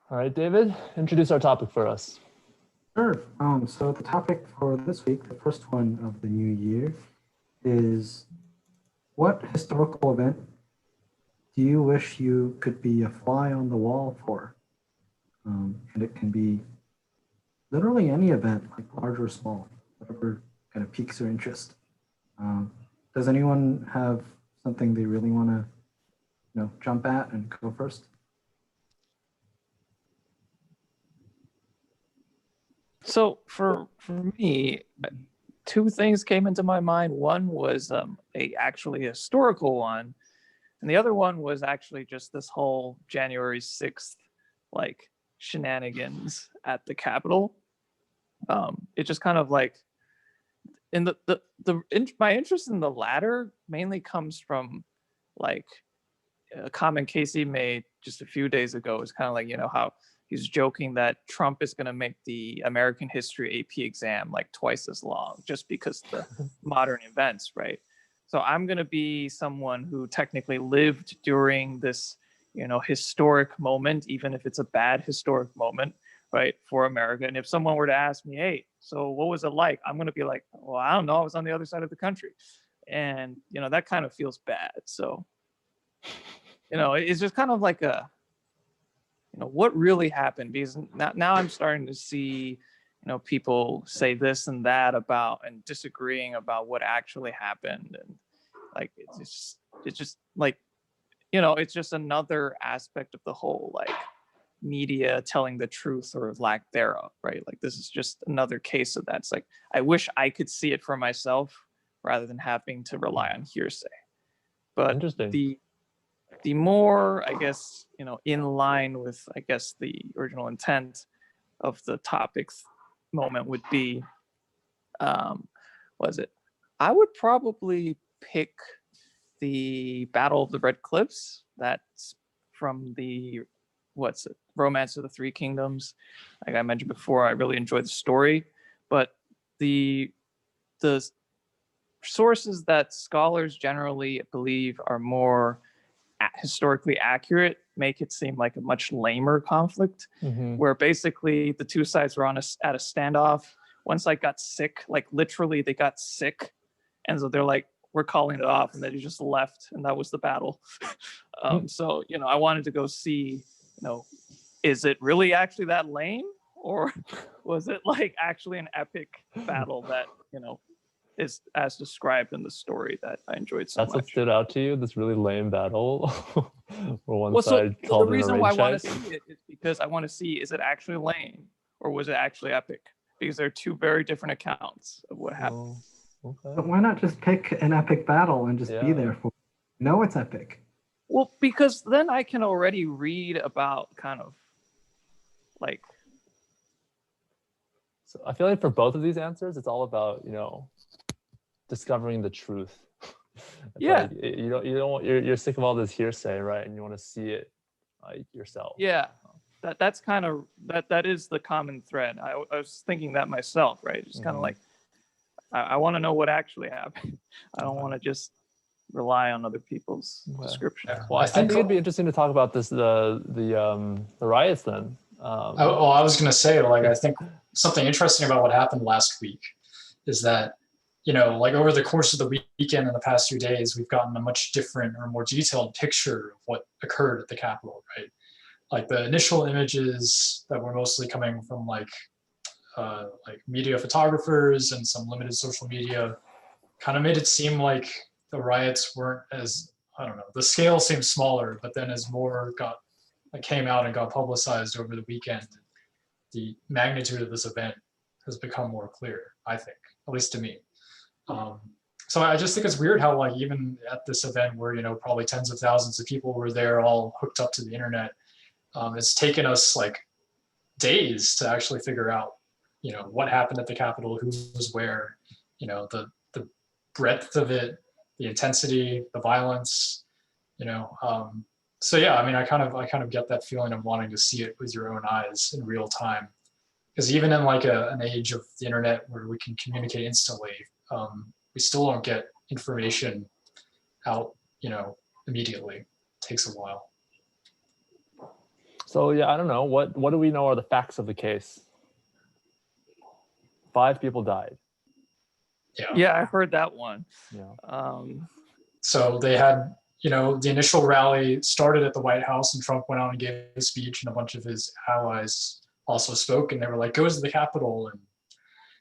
All right, David, introduce our topic for us. Sure. So the topic for this week, the first one of the new year, is what historical event do you wish you could be a fly on the wall for? And it can be literally any event, like large or small, whatever kind of piques your interest. Um, does anyone have something they really want to, jump at and go first? So for me, two things came into my mind. One was a actually historical one, and the other one was actually just this whole January 6th like shenanigans at the Capitol. It just kind of like in my interest in the latter mainly comes from like a comment Casey made just a few days ago. Is kind of like, how he's joking that Trump is going to make the American history AP exam like twice as long just because the modern events, right? So I'm going to be someone who technically lived during this, historic moment, even if it's a bad historic moment, right, for America. And if someone were to ask me, hey, so what was it like? I'm going to be like, well, I don't know. I was on the other side of the country. And, that kind of feels bad. So, it's just kind of like what really happened, because now I'm starting to see people say this and that about and disagreeing about what actually happened, and like it's just like it's just another aspect of the whole like media telling the truth or lack thereof, right? Like this is just another case of that. It's like I wish I could see it for myself rather than having to rely on hearsay. But Interesting. the more, I guess, in line with, I guess, the original intent of the topics moment would be, was it? I would probably pick the Battle of the Red Cliffs. That's from the, Romance of the Three Kingdoms. Like I mentioned before, I really enjoyed the story, but the sources that scholars generally believe are more historically accurate make it seem like a much lamer conflict, where basically the two sides were at a standoff. One side got sick, like literally they got sick, and so they're like, we're calling it off, and then he just left, and that was the battle. So I wanted to go see, is it really actually that lame, or was it like actually an epic battle that is as described in the story that I enjoyed so That's what much. stood out to you, this really lame battle where one Well, side so the called in a reason rain why I want check. to see it is because I want to see, is it actually lame or was it actually epic? Because they're two very different accounts of what happened. Oh, But okay. why not just pick an epic battle and just be Yeah. there for it? No, it's epic. Well, because then I can already read about kind of like. So I feel like for both of these answers, it's all about, discovering the truth. It's Yeah. like you're sick of all this hearsay, right? And you want to see it like yourself. Yeah. That's kind of that is the common thread. I was thinking that myself, right? Just kind of like I want to know what actually happened. I don't want to just rely on other people's description. Yeah. Well, I think it'd be interesting to talk about this the riots then. I was going to say, like, I think something interesting about what happened last week is that, like over the course of the weekend and the past few days, we've gotten a much different or more detailed picture of what occurred at the Capitol, right? Like the initial images that were mostly coming from like media photographers and some limited social media kind of made it seem like the riots weren't as, I don't know, the scale seemed smaller, but then as more came out and got publicized over the weekend, the magnitude of this event has become more clear, I think, at least to me. So I just think it's weird how like even at this event where, probably tens of thousands of people were there all hooked up to the internet, it's taken us like days to actually figure out, what happened at the Capitol, who was where, the breadth of it, the intensity, the violence, so yeah, I mean, I kind of get that feeling of wanting to see it with your own eyes in real time, because even in like an age of the internet where we can communicate instantly, we still don't get information out, immediately. It takes a while. So yeah, I don't know. What do we know are the facts of the case? 5 people died. Yeah, I heard that one. Yeah. So they had, the initial rally started at the White House, and Trump went out and gave a speech, and a bunch of his allies also spoke, and they were like, go to the Capitol and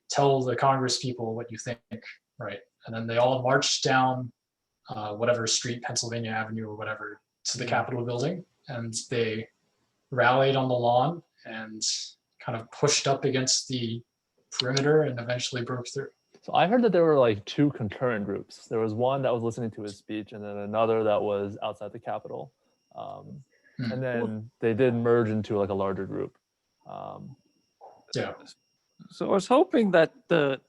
tell the Congress people what you think, right? And then they all marched down whatever street, Pennsylvania Avenue or whatever, to the Capitol building, and they rallied on the lawn and kind of pushed up against the perimeter and eventually broke through. So I heard that there were like 2 concurrent groups. There was one that was listening to his speech, and then another that was outside the Capitol. And then they did merge into like a larger group. Yeah. So I was hoping that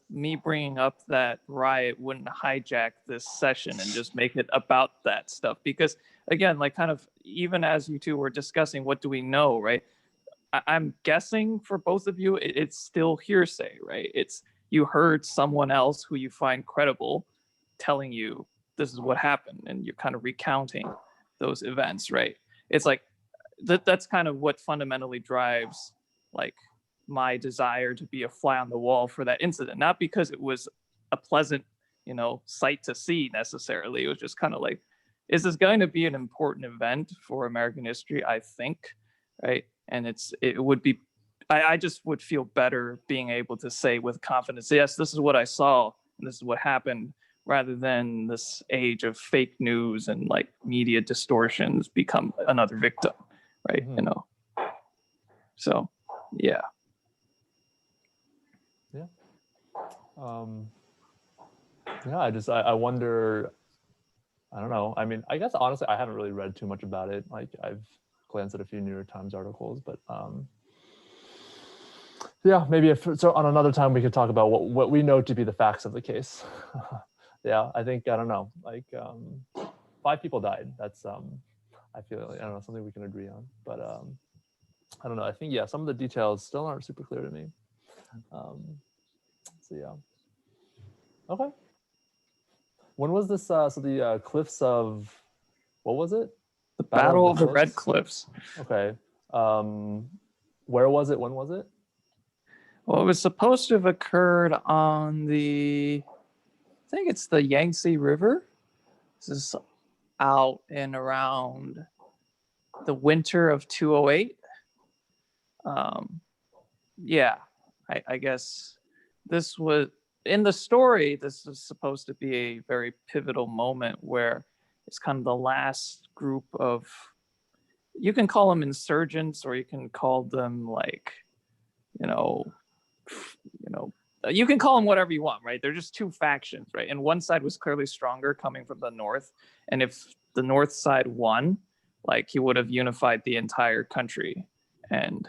me bringing up that riot wouldn't hijack this session and just make it about that stuff. Because again, like kind of even as you two were discussing, what do we know, right? I'm guessing for both of you, it's still hearsay, right? It's you heard someone else who you find credible telling you this is what happened, and you're kind of recounting those events, right? It's like that's kind of what fundamentally drives like my desire to be a fly on the wall for that incident, not because it was a pleasant, sight to see necessarily. It was just kind of like, is this going to be an important event for American history? I think, right? And it would be, I just would feel better being able to say with confidence, yes, this is what I saw and this is what happened, rather than this age of fake news and like media distortions become another victim, right? Mhm. So yeah. I wonder, I don't know. I mean, I guess honestly, I haven't really read too much about it. Like I've glanced at a few New York Times articles, but yeah, maybe so on another time we could talk about what we know to be the facts of the case. Yeah, I think, I don't know, like 5 people died. That's I feel like, I don't know, something we can agree on, but I don't know. I think, yeah, some of the details still aren't super clear to me. So yeah. Okay. When was this? So the cliffs of, what was it? The Battle of the Red Cliffs? Cliffs. Okay. Where was it? When was it? Well, it was supposed to have occurred on I think it's the Yangtze River. This is out in around the winter of 208. Yeah, I guess this was, in the story, this is supposed to be a very pivotal moment where it's kind of the last group of, you can call them insurgents or you can call them like, you can call them whatever you want, right? They're just 2 factions, right? And one side was clearly stronger coming from the north. And if the north side won, like he would have unified the entire country. And,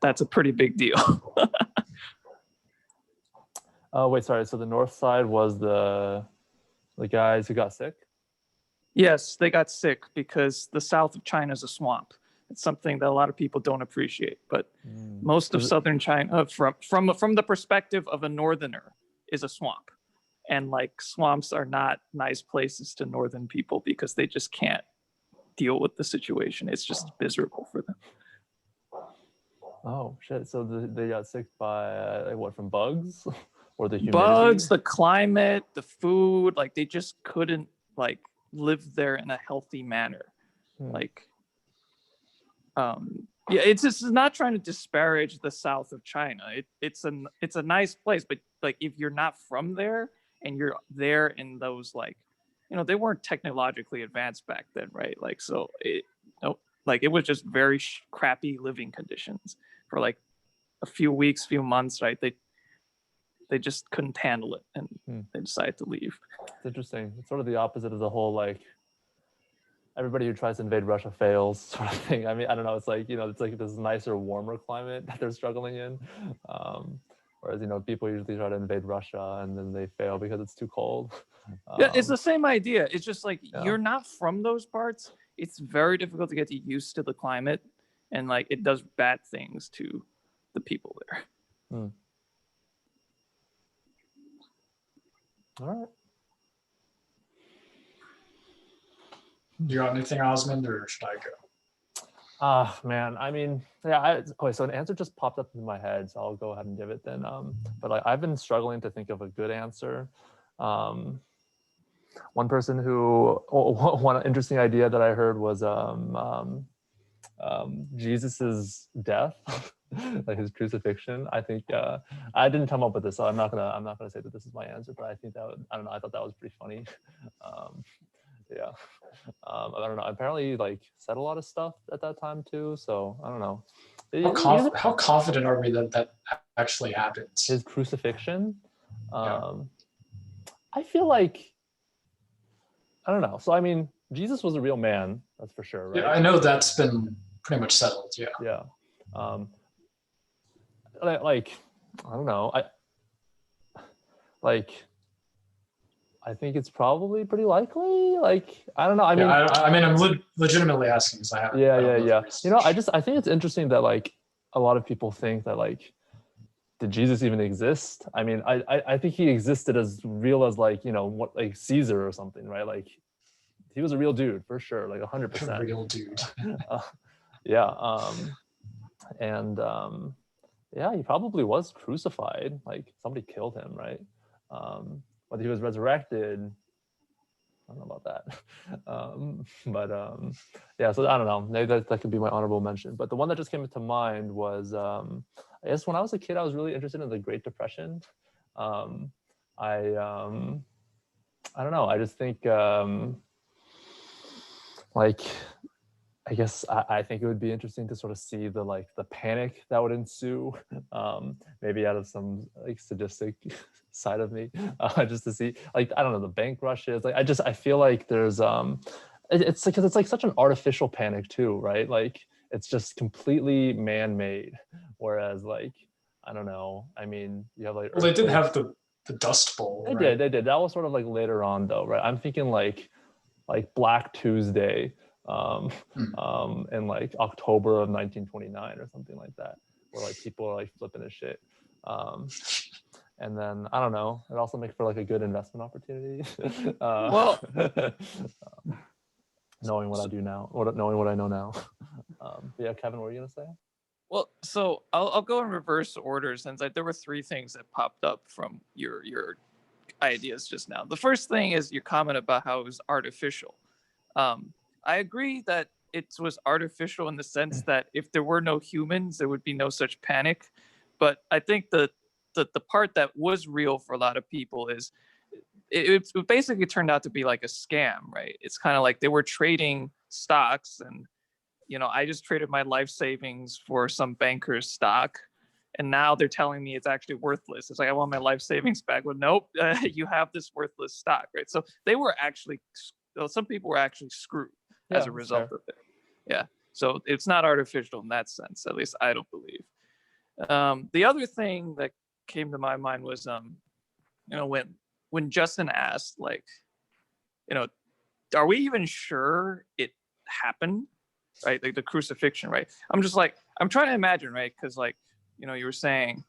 that's a pretty big deal. Oh, wait, sorry. So the north side was the guys who got sick? Yes, they got sick because the south of China is a swamp. It's something that a lot of people don't appreciate, but most of southern China, from the perspective of a northerner, is a swamp. And like swamps are not nice places to northern people because they just can't deal with the situation. It's just miserable for them. Oh shit! So they got sick by like what, from bugs or the humidity? Bugs, the climate, the food, like they just couldn't like live there in a healthy manner. Like, yeah, it's just not trying to disparage the south of China. It's a nice place, but like if you're not from there and you're there in those like, they weren't technologically advanced back then, right? Like so, it was just very crappy living conditions for like a few weeks, few months, right? They just couldn't handle it, and they decided to leave. It's interesting. It's sort of the opposite of the whole like everybody who tries to invade Russia fails sort of thing. I mean, I don't know. It's like, it's like this nicer, warmer climate that they're struggling in. Whereas, people usually try to invade Russia and then they fail because it's too cold. Yeah, it's the same idea. It's just like you're not from those parts. It's very difficult to get used to the climate, and like it does bad things to the people there. All right. You got anything, Osmond, or should I go? Man, I mean, yeah. Okay, so an answer just popped up in my head, so I'll go ahead and give it then. But like, I've been struggling to think of a good answer. One person who, one interesting idea that I heard was Jesus's death, like his crucifixion. I think I didn't come up with this, so I'm not gonna say that this is my answer. But I think that I don't know. I thought that was pretty funny. Yeah. I don't know. Apparently, like said a lot of stuff at that time too. So I don't know. How confident are we that that actually happens? His crucifixion. Yeah. I feel like I don't know. So I mean, Jesus was a real man. That's for sure, right? Yeah, I know that's been pretty much settled. Yeah. Yeah. Like I don't know. I think it's probably pretty likely. Like I don't know. I mean, I'm legitimately asking because I haven't. yeah. I don't know the You know, research. I think it's interesting that like a lot of people think that like, did Jesus even exist? I mean, I think he existed as real as like, you know, what like Caesar or something, right? Like he was a real dude for sure, like 100%. Real dude. Yeah. Yeah, he probably was crucified. Like somebody killed him, right? Whether he was resurrected, I don't know about that. Yeah, so I don't know. Maybe that could be my honorable mention. But the one that just came to mind was, I guess when I was a kid, I was really interested in the Great Depression. I don't know. I just think like I guess I think it would be interesting to sort of see the panic that would ensue, maybe out of some like sadistic side of me, just to see like I don't know the bank rushes. Like I feel like there's it's because it's like such an artificial panic too, right? Like it's just completely man-made, whereas like I don't know. I mean, you have like Well, they did have earthquakes. the Dust Bowl. They Right? did, they did. That was sort of like later on though, right? I'm thinking like Black Tuesday, in like October of 1929 or something like that, where like people are like flipping his shit. And then I don't know. It also makes for like a good investment opportunity. Well- knowing what I do now, knowing what I know now. Yeah, Kevin, what were you gonna say? Well, so I'll go in reverse order since there were three things that popped up from your ideas just now. The first thing is your comment about how it was artificial. I agree that it was artificial in the sense that if there were no humans, there would be no such panic. But I think the part that was real for a lot of people is it basically turned out to be like a scam, right? It's kind of like they were trading stocks, and you know, I just traded my life savings for some banker's stock, and now they're telling me it's actually worthless. It's like I want my life savings back. Well, nope, you have this worthless stock, right? So they were actually, some people were actually screwed as a result of it. Yeah, so it's not artificial in that sense. At least I don't believe. The other thing that came to my mind was, you know, when Justin asked, like, you know, are we even sure it happened, right? Like the crucifixion, right? I'm just like, I'm trying to imagine, right? Because like, you know, you were saying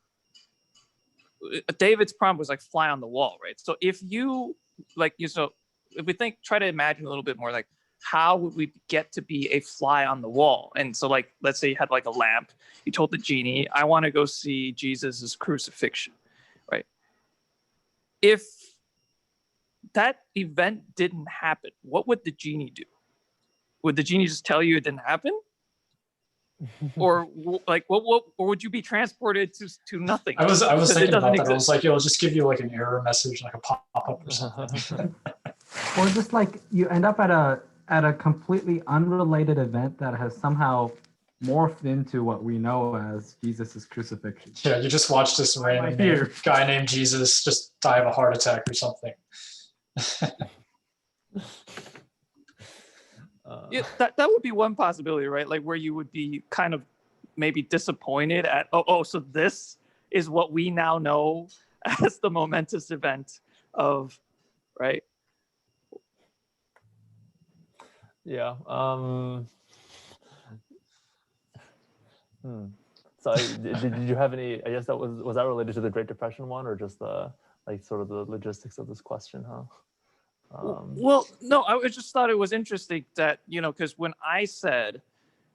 David's prompt was like fly on the wall, right? So if you like, so if we try to imagine a little bit more, like how would we get to be a fly on the wall? And so like, let's say you had like a lamp, you told the genie, I want to go see Jesus's crucifixion, right? If that event didn't happen, what would the genie do? Would the genie just tell you it didn't happen? Or like what or would you be transported to nothing? I was Because thinking about that. exist. I was like, it'll just give you like an error message, like a pop-up or something. Or just like you end up at a completely unrelated event that has somehow morphed into what we know as Jesus's crucifixion. Yeah, you just watched this random guy named Jesus just die of a heart attack or something. Yeah, that would be one possibility, right? Like where you would be kind of maybe disappointed at, oh, so this is what we now know as the momentous event of, right? Yeah. So did you have any, I guess that was that related to the Great Depression one, or just the like sort of the logistics of this question, huh? Well, no, just thought it was interesting that, because when I said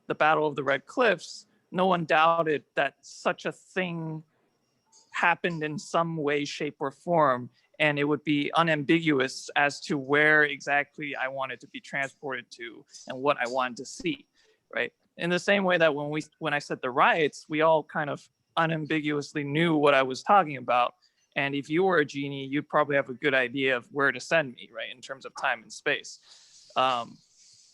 the Battle of the Red Cliffs, no one doubted that such a thing happened in some way, shape, or form, and it would be unambiguous as to where exactly I wanted to be transported to and what I wanted to see, right? In the same way that when I said the riots, we all kind of unambiguously knew what I was talking about. And if you were a genie, you'd probably have a good idea of where to send me, right, in terms of time and space.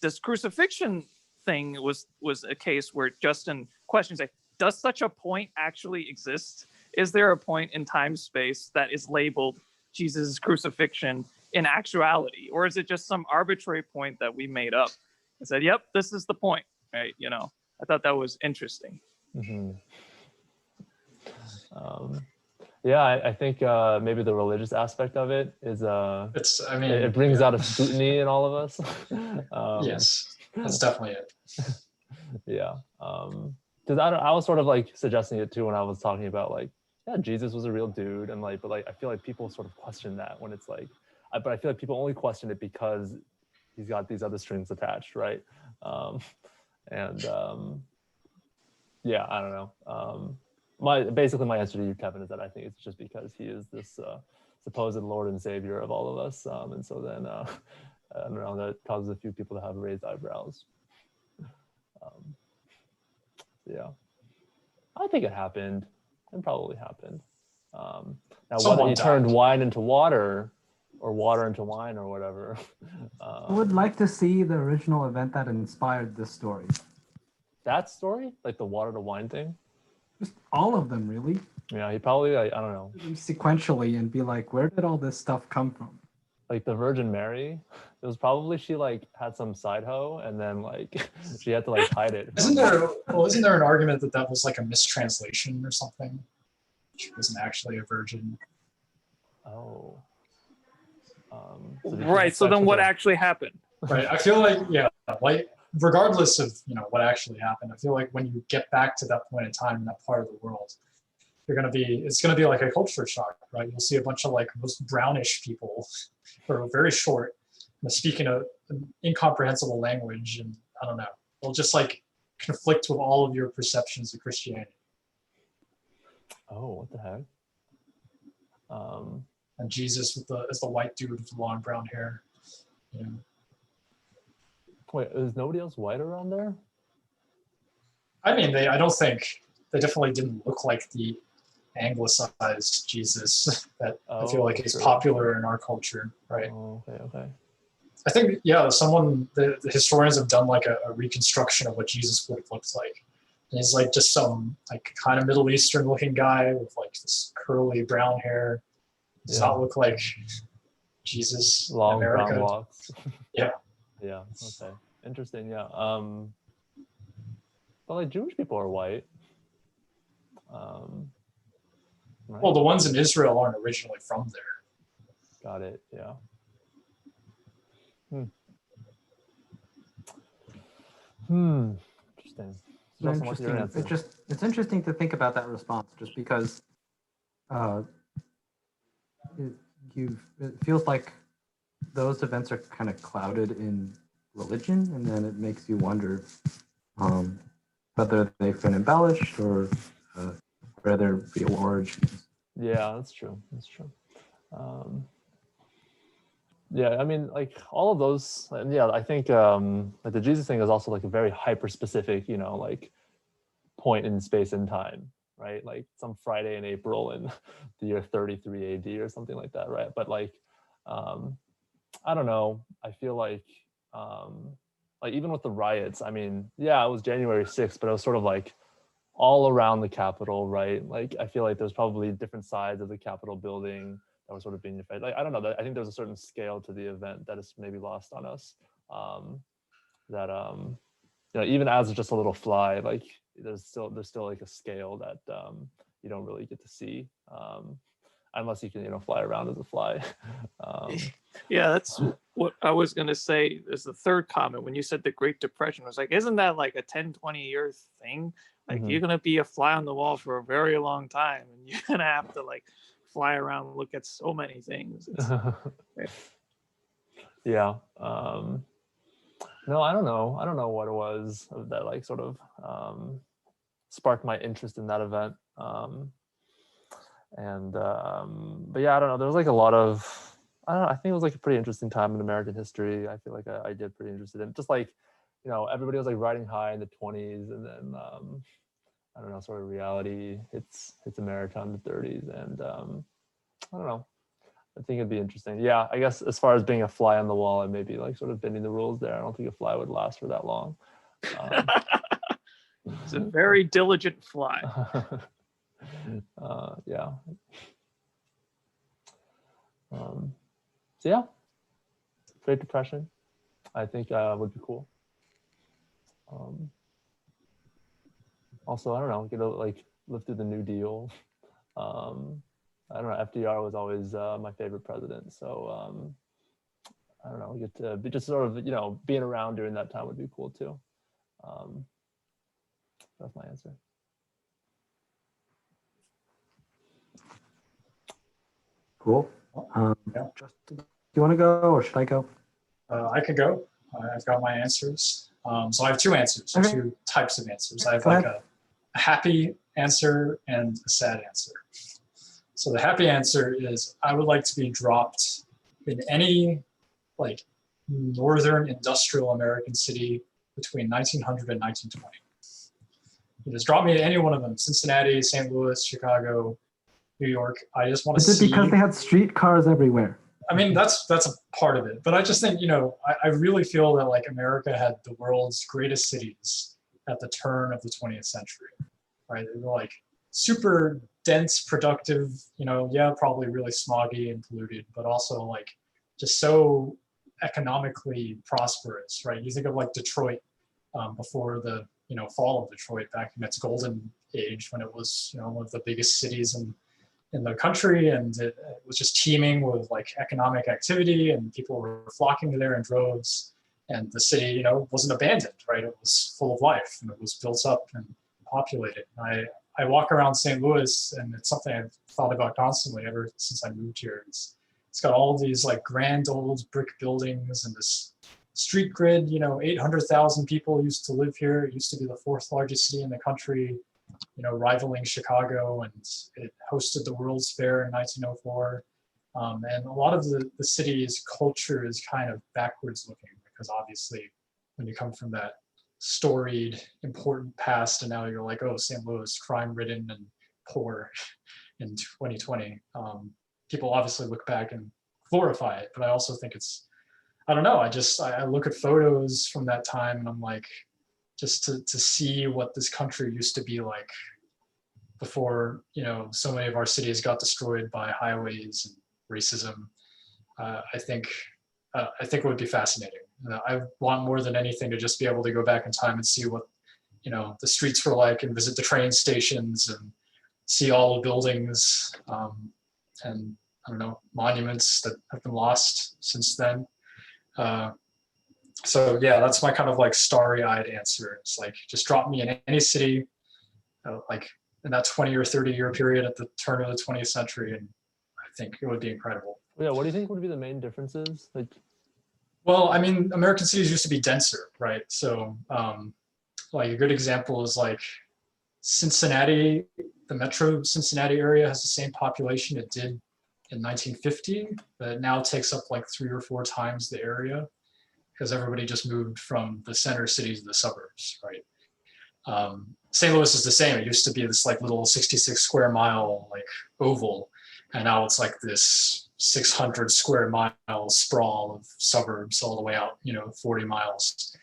This crucifixion thing was a case where Justin questions, like, does such a point actually exist? Is there a point in time space that is labeled Jesus' crucifixion in actuality? Or is it just some arbitrary point that we made up and said, yep, this is the point, right? I thought that was interesting. Mm-hmm. Yeah, I think maybe the religious aspect of it is it brings out a scrutiny in all of us. Yes, that's definitely it. Yeah, because I was sort of like suggesting it too when I was talking about like, yeah, Jesus was a real dude, and like, but like I feel like people sort of question that when it's like, but I feel like people only question it because he's got these other strings attached, right? Yeah, I don't know. My answer to you, Kevin, is that I think it's just because he is this supposed Lord and Savior of all of us, and so then I don't know, that causes a few people to have raised eyebrows. Yeah, I think it happened. It probably happened. Now, whether he turned wine into water or water into wine or whatever. I would like to see the original event that inspired this story. That story, like the water to wine thing. Just all of them, really. Yeah, he probably, like, I don't know, sequentially, and be like, where did all this stuff come from? Like the Virgin Mary, it was probably she like had some side hoe and then like she had to like hide it. Isn't there an argument that was like a mistranslation or something? She wasn't actually a virgin. Oh. Right. So then what actually happened? Right. I feel like, yeah, like regardless of, what actually happened, I feel like when you get back to that point in time in that part of the world, it's going to be like a culture shock, right? You'll see a bunch of like most brownish people who are very short, speaking an incomprehensible language. And I don't know, they'll just like conflict with all of your perceptions of Christianity. Oh, what the heck? And Jesus as the white dude with the long brown hair. Yeah. Wait, is nobody else white around there? I mean, they definitely didn't look like the anglicized Jesus that I feel like is popular in our culture, right? Oh, okay. I think, yeah, the historians have done like a reconstruction of what Jesus would have looked like. And he's like just some like kind of Middle Eastern looking guy with like this curly brown hair. Does not look like Jesus. Long America. brown locks. Yeah. Yeah. Okay. Interesting. Yeah. But like Jewish people are white. Right? Well, the ones in Israel aren't originally from there. Got it. Yeah. Interesting. It's interesting to think about that response, just because it feels like those events are kind of clouded in religion, and then it makes you wonder whether they've been embellished or where their real origins. Yeah, that's true. Yeah, I mean, like all of those, and yeah, I think like the Jesus thing is also like a very hyper specific, like point in space and time, right? Like some Friday in April in the year 33 AD or something like that, right? But like, I don't know. I feel like even with the riots, I mean, yeah, it was January 6th, but it was sort of like all around the Capitol, right? Like, I feel like there's probably different sides of the Capitol building that were sort of being unified. Like, I don't know. I think there's a certain scale to the event that is maybe lost on us. Even as just a little fly, like there's still like a scale that you don't really get to see unless you can fly around as a fly. Yeah, that's what I was gonna say. Is the third comment when you said the Great Depression. I was like, isn't that like a 10-20 year thing? Like you're gonna be a fly on the wall for a very long time, and you're gonna have to like fly around and look at so many things. Yeah. No, I don't know. I don't know what it was that like sort of sparked my interest in that event. But yeah, I don't know. There was like a lot of, I don't know. I think it was like a pretty interesting time in American history. I feel like I did pretty interested in just like, everybody was like riding high in the 20s, and then I don't know, sort of reality hits America in the 30s, and I don't know. I think it'd be interesting. Yeah, I guess as far as being a fly on the wall and maybe like sort of bending the rules there, I don't think a fly would last for that long. It's a very diligent fly. Yeah. So yeah, Great Depression, I think would be cool. Also, I don't know, get to like live through the New Deal. I don't know, FDR was always my favorite president. So I don't know, get to be just sort of, being around during that time would be cool too. That's my answer. Cool. Yeah. Justin, do you want to go or should I go? I could go. I've got my answers. So I have two answers, Okay. two types of answers. I have Go like ahead. a happy answer and a sad answer. So the happy answer is I would like to be dropped in any like northern industrial American city between 1900 and 1920. You just drop me to any one of them: Cincinnati, St. Louis, Chicago, New York. I just want to Is it see. because they had streetcars everywhere? I mean, that's a part of it, but I just think, I really feel that like America had the world's greatest cities at the turn of the 20th century, right? They were like super dense, productive, yeah, probably really smoggy and polluted, but also like just so economically prosperous, right? You think of like Detroit before the, fall of Detroit back in its golden age when it was, one of the biggest cities in the country, and it was just teeming with like economic activity, and people were flocking there in droves, and the city wasn't abandoned, right? It was full of life, and it was built up and populated. I walk around St. Louis, and it's something I've thought about constantly ever since I moved here. It's got all these like grand old brick buildings and this street grid. 800,000 people used to live here. It used to be the fourth largest city in the country, rivaling Chicago, and it hosted the World's Fair in 1904. And a lot of the city's culture is kind of backwards looking, because obviously when you come from that storied, important past, and now you're like, oh, St. Louis, crime-ridden and poor in 2020. People obviously look back and glorify it, but I also think I don't know, I look at photos from that time, and I'm like, just to see what this country used to be like before, so many of our cities got destroyed by highways and racism. I think it would be fascinating. I want more than anything to just be able to go back in time and see what, the streets were like, and visit the train stations and see all the buildings, and I don't know, monuments that have been lost since then. So yeah, that's my kind of like starry-eyed answer. It's like, just drop me in any city, like in that 20 or 30-year period at the turn of the 20th century, and I think it would be incredible. Yeah, what do you think would be the main differences? Well, I mean, American cities used to be denser, right? So like a good example is like Cincinnati. The metro Cincinnati area has the same population it did in 1950, but it now takes up like 3 or 4 times the area, because everybody just moved from the center city to the suburbs, right? St. Louis is the same. It used to be this like little 66 square mile like oval, and now it's like this 600 square mile sprawl of suburbs all the way out, 40 miles.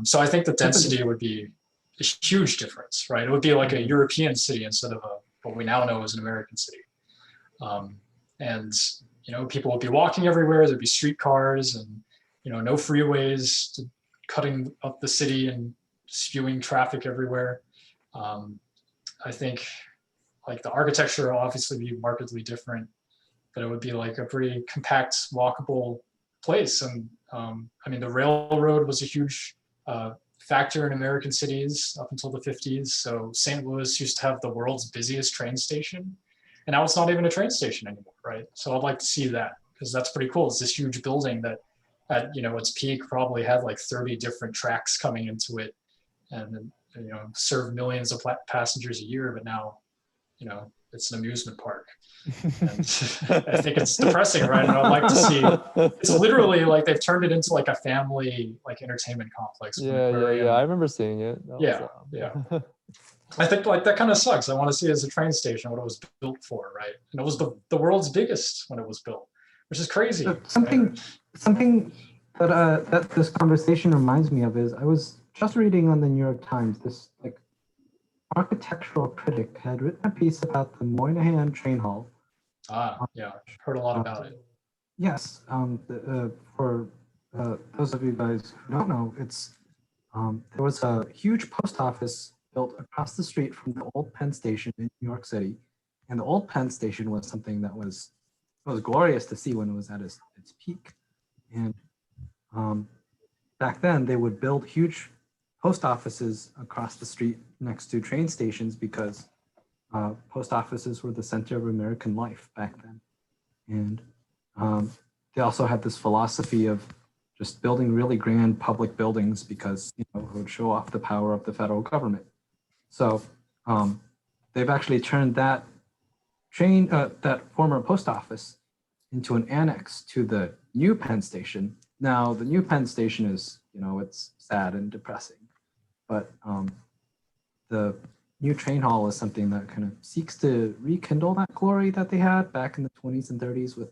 So I think the density would be a huge difference, right? It would be like a European city instead of what we now know as an American city. And people would be walking everywhere. There'd be streetcars and no freeways cutting up the city and spewing traffic everywhere. I think like the architecture will obviously be markedly different, but it would be like a pretty compact, walkable place. And I mean, the railroad was a huge factor in American cities up until the 50s. So St. Louis used to have the world's busiest train station, and now it's not even a train station anymore, right? So I'd like to see that, because that's pretty cool. It's this huge building that at its peak probably had like 30 different tracks coming into it, and served millions of passengers a year. But now, it's an amusement park. And I think it's depressing, right? And I'd like to see. It's literally like they've turned it into like a family like entertainment complex. with an Yeah, aquarium. I remember seeing it. That Yeah, was, yeah. I think like that kind of sucks. I want to see it as a train station what it was built for, right? And it was the world's biggest when it was built, which is crazy. Something that this conversation reminds me of is I was just reading on the New York Times, this like architectural critic had written a piece about the Moynihan Train Hall. Yeah, heard a lot about it. Yes, for those of you guys who don't know, it's there was a huge post office built across the street from the old Penn Station in New York City, and the old Penn Station was something that was glorious to see when it was at its peak. And back then, they would build huge post offices across the street next to train stations because post offices were the center of American life back then. And they also had this philosophy of just building really grand public buildings because it would show off the power of the federal government. So they've actually turned that that former post office into an annex to the new Penn Station. Now the new Penn Station is, it's sad and depressing, but the new train hall is something that kind of seeks to rekindle that glory that they had back in the 20s and 30s with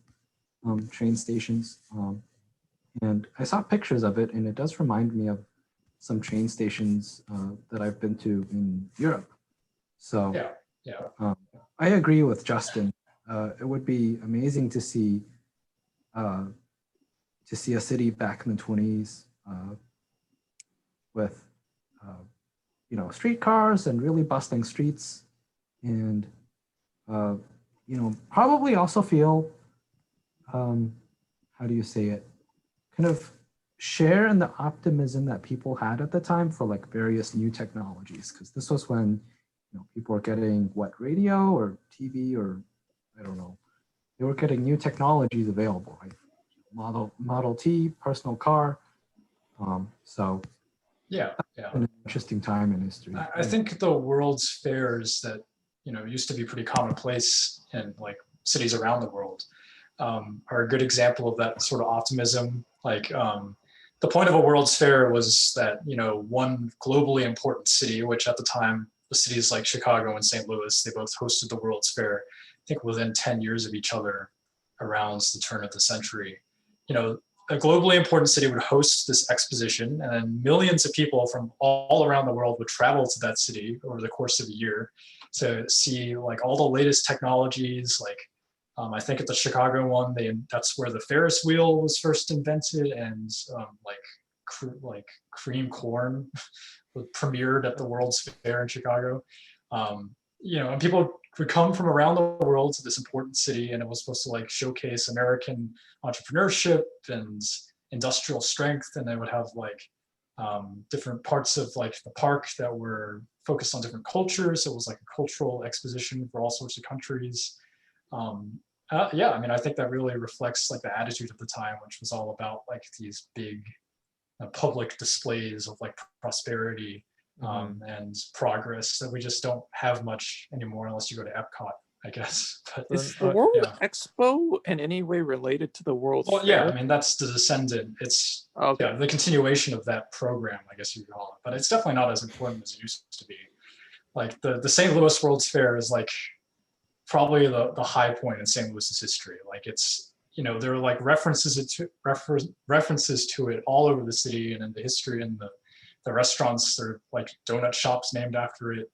train stations. And I saw pictures of it, and it does remind me of some train stations that I've been to in Europe. So I agree with Justin. It would be amazing to see a city back in the 20s with streetcars and really bustling streets, and probably also feel how do you say it, kind of share in the optimism that people had at the time for like various new technologies, because this was when people were getting radio or TV, or I don't know, they were getting new technologies available, right? Model T, personal car. So an interesting time in history. I think the World's Fairs that used to be pretty commonplace in like cities around the world are a good example of that sort of optimism. Like the point of a World's Fair was that one globally important city, which at the time the cities like Chicago and St. Louis, they both hosted the World's Fair, I think within 10 years of each other around the turn of the century. A globally important city would host this exposition, and then millions of people from all around the world would travel to that city over the course of a year to see like all the latest technologies. Like I think at the Chicago one, that's where the Ferris wheel was first invented, and like cream corn was premiered at the World's Fair in Chicago. And people would come from around the world to this important city, and it was supposed to like showcase American entrepreneurship and industrial strength. And they would have like different parts of like the park that were focused on different cultures. So it was like a cultural exposition for all sorts of countries. I think that really reflects like the attitude of the time, which was all about like these big public displays of like prosperity and progress that we just don't have much anymore unless you go to Epcot, I guess. But is the World Expo in any way related to the World's Fair? I mean, that's the descendant. It's the continuation of that program, I guess you could call it. But it's definitely not as important as it used to be. Like the St. Louis World's Fair is like probably the high point in St. Louis's history. Like it's, there are like references to it all over the city and in the history, and the restaurants. There are like donut shops named after it.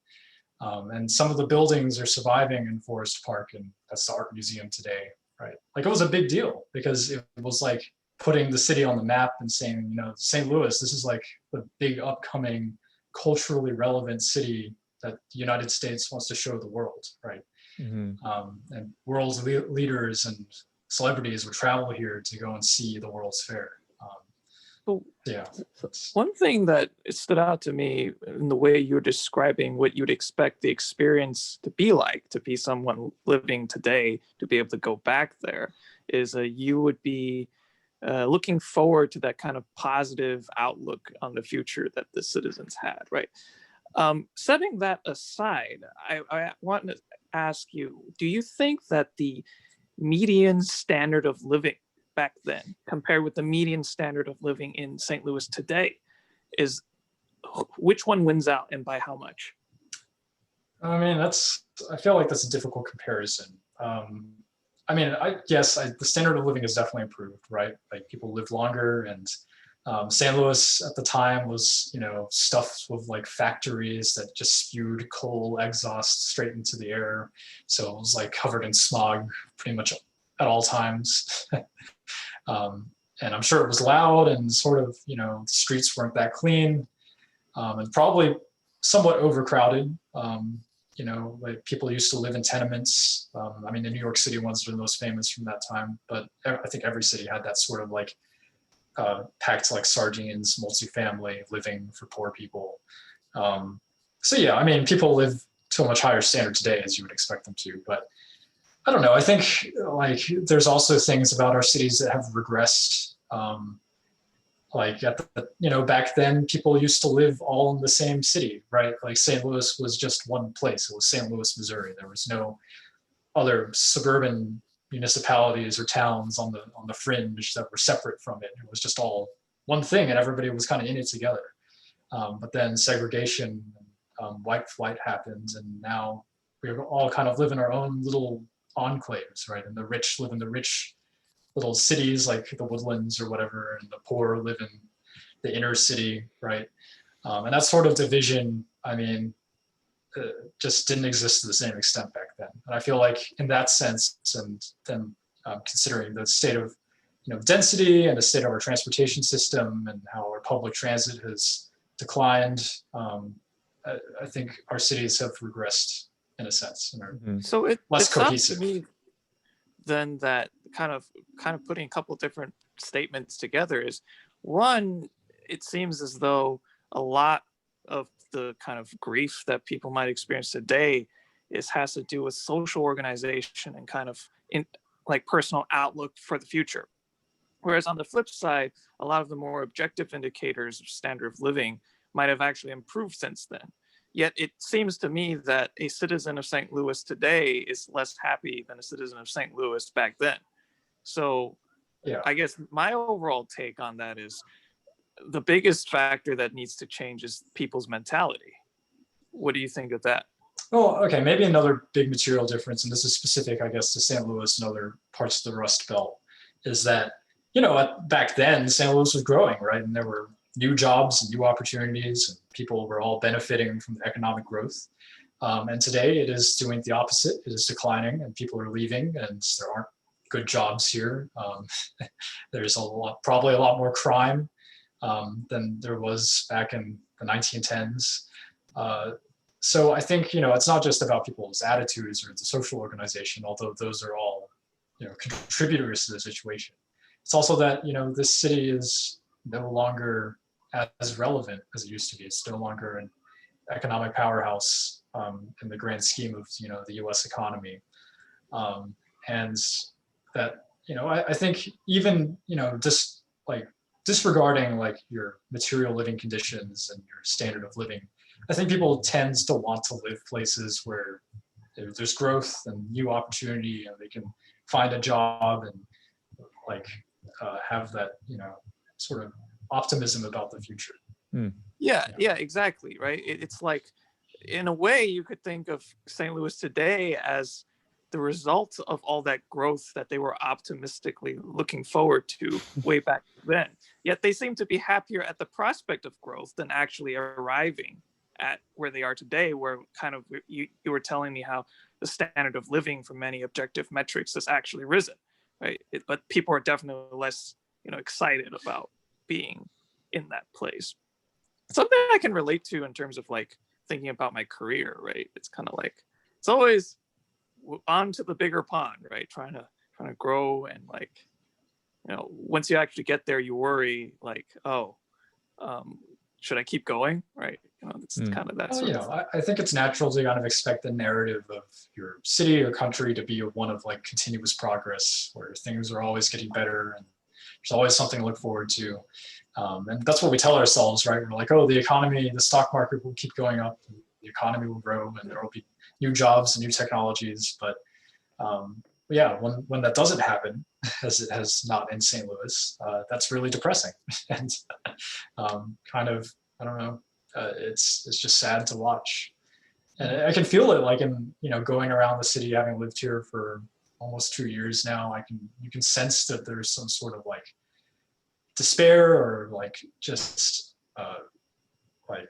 And some of the buildings are surviving in Forest Park, and that's the art museum today, right? Like it was a big deal because it was like putting the city on the map and saying, St. Louis, this is like the big upcoming culturally relevant city that the United States wants to show the world, right? And world leaders and celebrities would travel here to go and see the World's Fair. One thing that stood out to me in the way you're describing what you'd expect the experience to be someone living today, to be able to go back there, is you would be looking forward to that kind of positive outlook on the future that the citizens had, right? Setting that aside, I want to ask you, do you think that the median standard of living back then compared with the median standard of living in St. Louis today is, which one wins out and by how much? I mean, I feel like that's a difficult comparison. I mean, the standard of living has definitely improved, right? Like people live longer, and St. Louis at the time was, stuffed with like factories that just spewed coal exhaust straight into the air. So it was like covered in smog pretty much at all times. And I'm sure it was loud and sort of, the streets weren't that clean, and probably somewhat overcrowded. Like people used to live in tenements. I mean, the New York City ones are the most famous from that time, but I think every city had that sort of like packed like sardines, multifamily living for poor people. So yeah, I mean, people live to a much higher standard today as you would expect them to, but I don't know. I think like there's also things about our cities that have regressed. Like back then people used to live all in the same city, right? Like St. Louis was just one place. It was St. Louis, Missouri. There was no other suburban municipalities or towns on the fringe that were separate from it. It was just all one thing, and everybody was kind of in it together. But then segregation, white flight happened, and now we all kind of live in our own little enclaves, right? And the rich live in the rich little cities like the Woodlands or whatever, and the poor live in the inner city, right? And that sort of division, I mean, just didn't exist to the same extent back then. And I feel like in that sense, and then considering the state of density and the state of our transportation system and how our public transit has declined, I think our cities have regressed in a sense and are So it less sounds to cohesive. me then that kind of putting a couple different statements together is, one, it seems as though a lot of the kind of grief that people might experience today has to do with social organization and kind of like personal outlook for the future. Whereas on the flip side, a lot of the more objective indicators of standard of living might have actually improved since then. Yet it seems to me that a citizen of St. Louis today is less happy than a citizen of St. Louis back then. So Yeah. I guess my overall take on that is the biggest factor that needs to change is people's mentality. What do you think of that? Well, okay, maybe another big material difference, and this is specific, I guess, to St. Louis and other parts of the Rust Belt, is that, back then, St. Louis was growing, right? And there were new jobs and new opportunities, and people were all benefiting from the economic growth. And today it is doing the opposite. It is declining, and people are leaving, and there aren't good jobs here. There's probably a lot more crime than there was back in the 1910s. So I think, it's not just about people's attitudes or the social organization, although those are all, contributors to the situation. It's also that, this city is no longer as relevant as it used to be. It's no longer an economic powerhouse in the grand scheme of, the US economy. And that, I think even, just like disregarding like your material living conditions and your standard of living, I think people tend to want to live places where there's growth and new opportunity, and they can find a job and like have that, sort of optimism about the future. Yeah, exactly. Right. It's like, in a way, you could think of St. Louis today as the result of all that growth that they were optimistically looking forward to way back then. Yet they seem to be happier at the prospect of growth than actually arriving at where they are today, where kind of you were telling me how the standard of living for many objective metrics has actually risen, right? But people are definitely less, excited about being in that place. Something I can relate to in terms of like thinking about my career, right? It's kind of like, it's always on to the bigger pond, right? Trying to grow, and like, once you actually get there, you worry like, should I keep going, right? It's kind of that sort of. I think it's natural to kind of expect the narrative of your city or country to be one of like continuous progress, where things are always getting better and there's always something to look forward to. And that's what we tell ourselves, right? We're like, oh, the economy, the stock market will keep going up, the economy will grow, and there will be new jobs and new technologies. But yeah, when that doesn't happen, as it has not in St. Louis, that's really depressing. And kind of, I don't know, it's just sad to watch. And I can feel it, like in, going around the city, having lived here for almost 2 years now. You can sense that there's some sort of like despair or like just like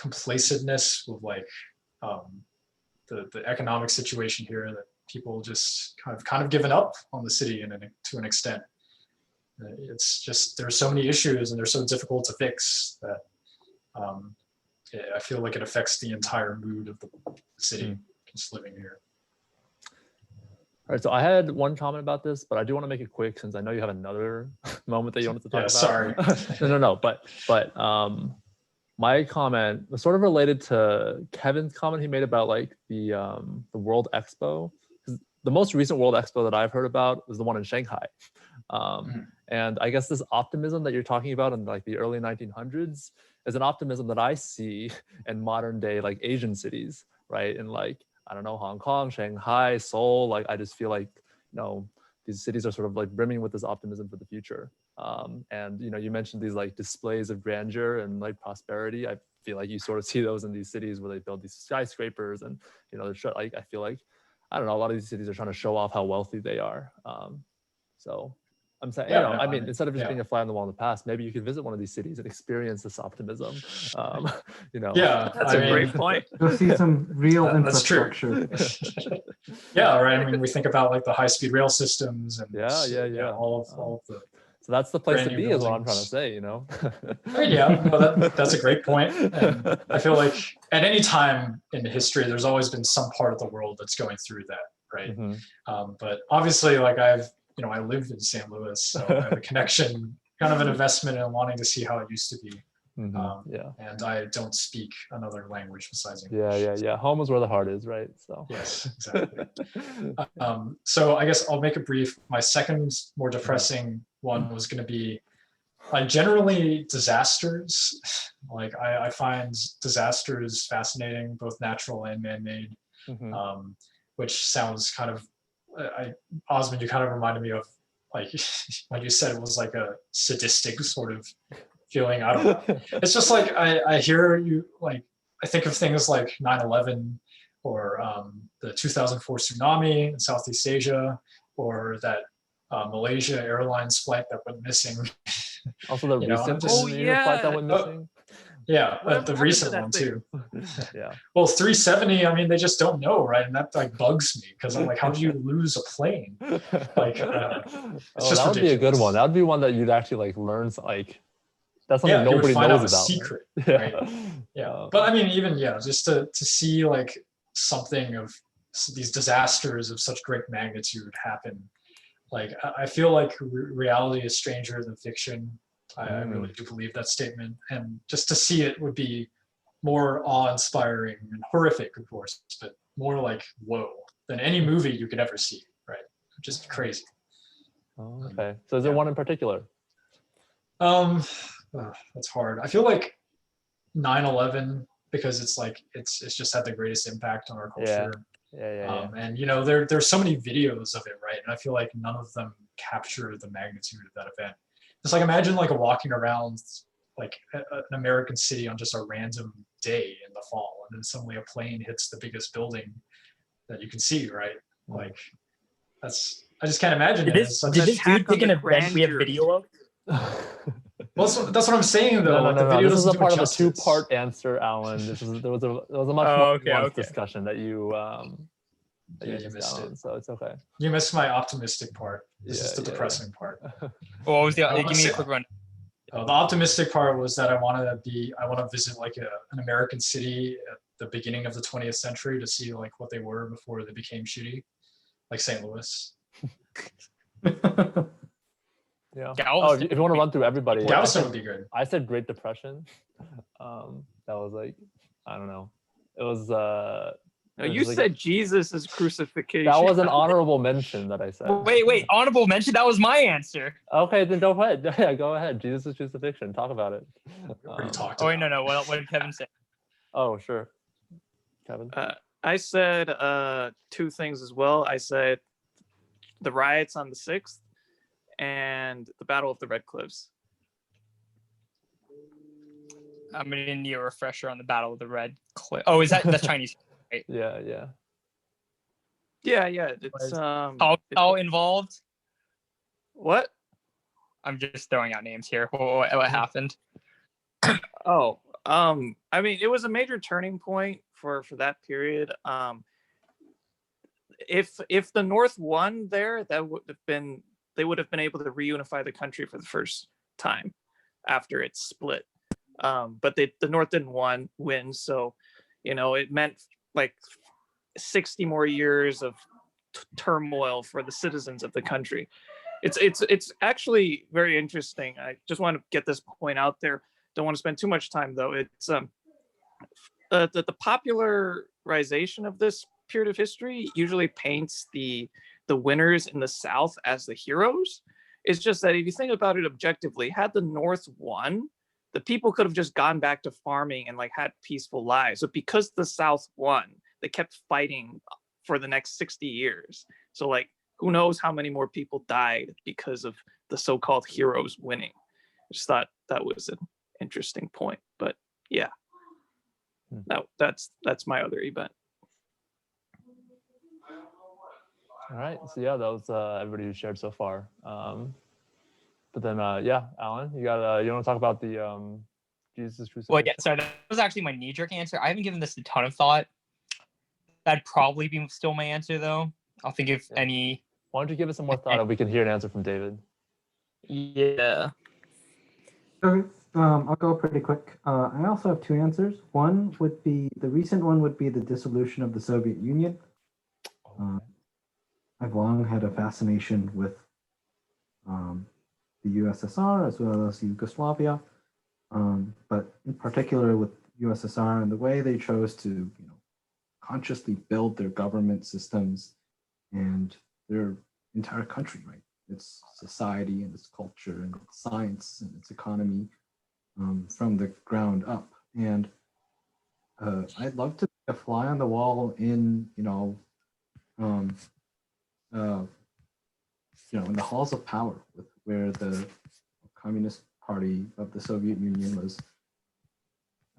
complacentness with like the economic situation here, that people just kind of given up on the city to an extent. It's just, there's so many issues and they're so difficult to fix that I feel like it affects the entire mood of the city just living here. All right, so I had one comment about this, but I do want to make it quick since I know you have another moment that you wanted to talk about. Sorry. No. But my comment was sort of related to Kevin's comment he made about like the World Expo. The most recent World Expo that I've heard about was the one in Shanghai. And I guess this optimism that you're talking about in like the early 1900s is an optimism that I see in modern day like Asian cities, right? In like, I don't know, Hong Kong, Shanghai, Seoul. Like, I just feel like, these cities are sort of like brimming with this optimism for the future. And, you mentioned these like displays of grandeur and like prosperity. I feel like you sort of see those in these cities where they build these skyscrapers and, they're like, I feel like, I don't know, a lot of these cities are trying to show off how wealthy they are. So I'm saying, I mean, instead of just being a fly on the wall in the past, maybe you could visit one of these cities and experience this optimism. Yeah, That's a great point. You'll see some real that's true. infrastructure. Yeah, right. I mean, we think about like the high-speed rail systems and all of the. So that's the place brand to new be, is what I'm buildings. trying to say. I mean, yeah, no, that's a great point. And I feel like at any time in history, there's always been some part of the world that's going through that, right? But obviously, like I live in St. Louis, so I have a connection, kind of an investment in wanting to see how it used to be. And I don't speak another language besides English. Yeah. Home is where the heart is, right? So yes, exactly. So I guess I'll make it brief. My second, more depressing one was going to be generally disasters. Like I find disasters fascinating, both natural and man-made, which sounds kind of, Osmond, you kind of reminded me of like when you said it was like a sadistic sort of feeling. I don't know. It's just like I hear you, like I think of things like 9/11 or the 2004 tsunami in Southeast Asia, or that Malaysia Airlines flight that went missing. Also the recent flight that went missing. The recent one too. Yeah. Well, 370. I mean, they just don't know, right? And that like bugs me because I'm like, how do you lose a plane? Like, it's just that would ridiculous. be a good one. That would be one that you'd actually like learn. Like, that's something nobody find knows out a about. secret, Right? Yeah. But I mean, even just to see like something of these disasters of such great magnitude happen. Like, I feel like reality is stranger than fiction. I really do believe that statement. And just to see it would be more awe-inspiring and horrific, of course, but more like, whoa, than any movie you could ever see, right? Just crazy. Oh, okay. So is there one in particular? That's hard. I feel like 9/11, because it's like, it's just had the greatest impact on our culture. Yeah. And there's so many videos of it, right? And I feel like none of them capture the magnitude of that event. It's like, imagine like walking around like an American city on just a random day in the fall, and then suddenly a plane hits the biggest building that you can see, right? Like I just can't imagine it. Did this dude pick an event we have video of? Well, that's what I'm saying though. No. This is a part of a two-part answer, Alan. There was a much more nuanced discussion that you you missed it. So it's okay. You missed my optimistic part. This is the depressing part. Well, what was the? Give me a quick run. The optimistic part was that I want to visit like an American city at the beginning of the 20th century to see like what they were before they became shitty, like St. Louis. Yeah. Galveston. If you want to run through everybody, Galveston would be good. I said Great Depression. That was like, I don't know. It was No, It was you like- said Jesus' crucifixion. That was an honorable mention that I said. Wait, honorable mention. That was my answer. Okay, then go ahead. Yeah, go ahead. Jesus' crucifixion. Talk about it. We already talked Oh wait, about no. it. What did Kevin say? Oh, sure. Kevin. I said two things as well. I said the riots on the 6th and the Battle of the Red Cliffs. I'm gonna need a refresher on the Battle of the Red Cliff. Oh, that's Chinese? Yeah, yeah. Yeah. It's Was- it- How involved? what? I'm just throwing out names here. What happened? Oh, I mean, it was a major turning point for that period. If the North won there, that would have been they would have been able to reunify the country for the first time after it split. But the North didn't win, so it meant like 60 more years of turmoil for the citizens of the country. It's actually very interesting. I just want to get this point out there. Don't want to spend too much time though. It's the popularization of this period of history usually paints the winners in the South as the heroes. It's just that if you think about it objectively, had the North won, the people could have just gone back to farming and like had peaceful lives. But because the South won, they kept fighting for the next 60 years. So like, who knows how many more people died because of the so-called heroes winning. I just thought that was an interesting point. But yeah, that's my other event. All right. So yeah, that was everybody who shared so far. But then yeah, Alan, you want to talk about the Jesus crucifixion? Well, yeah. Sorry, that was actually my knee-jerk answer. I haven't given this a ton of thought. That'd probably be still my answer, though. I'll think if any. Why don't you give us some more thought and we can hear an answer from David? Yeah. Okay, I'll go pretty quick. I also have two answers. One would be, the recent one would be the dissolution of the Soviet Union. I've long had a fascination with the USSR as well as Yugoslavia, but in particular with USSR and the way they chose to, consciously build their government systems and their entire country, right? Its society and its culture and its science and its economy from the ground up. And I'd love to be a fly on the wall in, in the halls of power, where the Communist Party of the Soviet Union was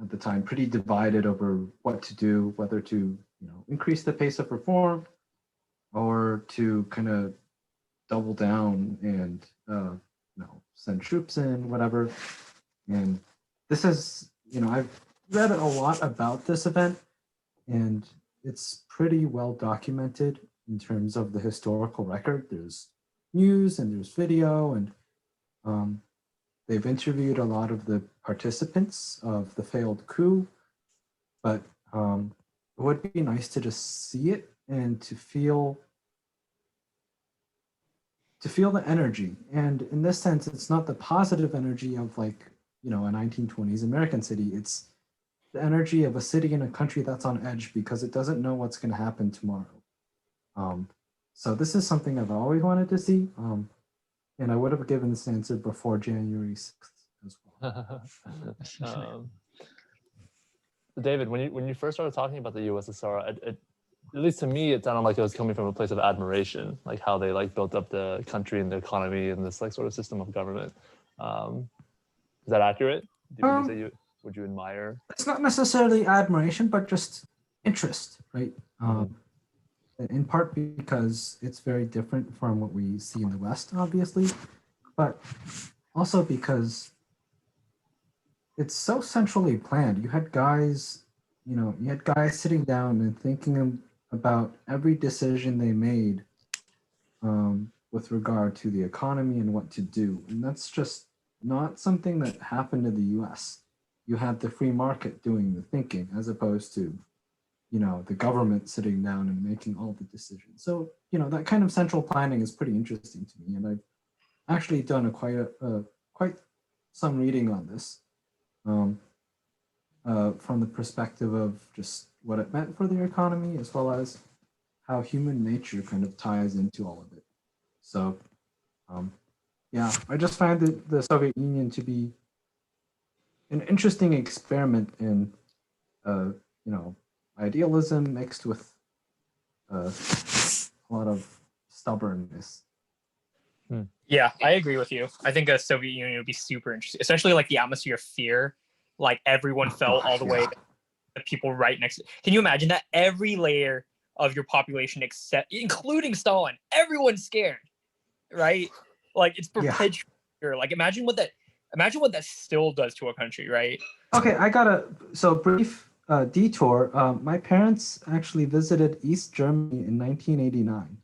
at the time pretty divided over what to do, whether to increase the pace of reform or to kind of double down and send troops in, whatever. And this is, I've read a lot about this event, and it's pretty well documented in terms of the historical record. There's news and there's video, and they've interviewed a lot of the participants of the failed coup, but it would be nice to just see it and to feel the energy. And in this sense, it's not the positive energy of like, a 1920s American city. It's the energy of a city in a country that's on edge because it doesn't know what's going to happen tomorrow. So this is something I've always wanted to see. And I would have given this answer before January 6th as well. David, when you first started talking about the USSR, at least to me, it sounded like it was coming from a place of admiration, like how they like built up the country and the economy and this like sort of system of government. Is that accurate? Would you admire? It's not necessarily admiration, but just interest, right? In part because it's very different from what we see in the West, obviously, but also because it's so centrally planned. You had guys sitting down and thinking about every decision they made with regard to the economy and what to do. And that's just not something that happened in the US. You had the free market doing the thinking as opposed to the government sitting down and making all the decisions. So, that kind of central planning is pretty interesting to me. And I've actually done quite some reading on this from the perspective of just what it meant for their economy, as well as how human nature kind of ties into all of it. So, yeah, I just find the Soviet Union to be an interesting experiment in, idealism mixed with a lot of stubbornness. Yeah, I agree with you. I think a Soviet Union would be super interesting, especially like the atmosphere of fear. Like everyone felt all the way the people right next to. Can you imagine that? Every layer of your population, except including Stalin, everyone's scared, right? Like it's perpetual fear. Like imagine what that still does to a country, right? Okay, I got a brief detour. My parents actually visited East Germany in 1989.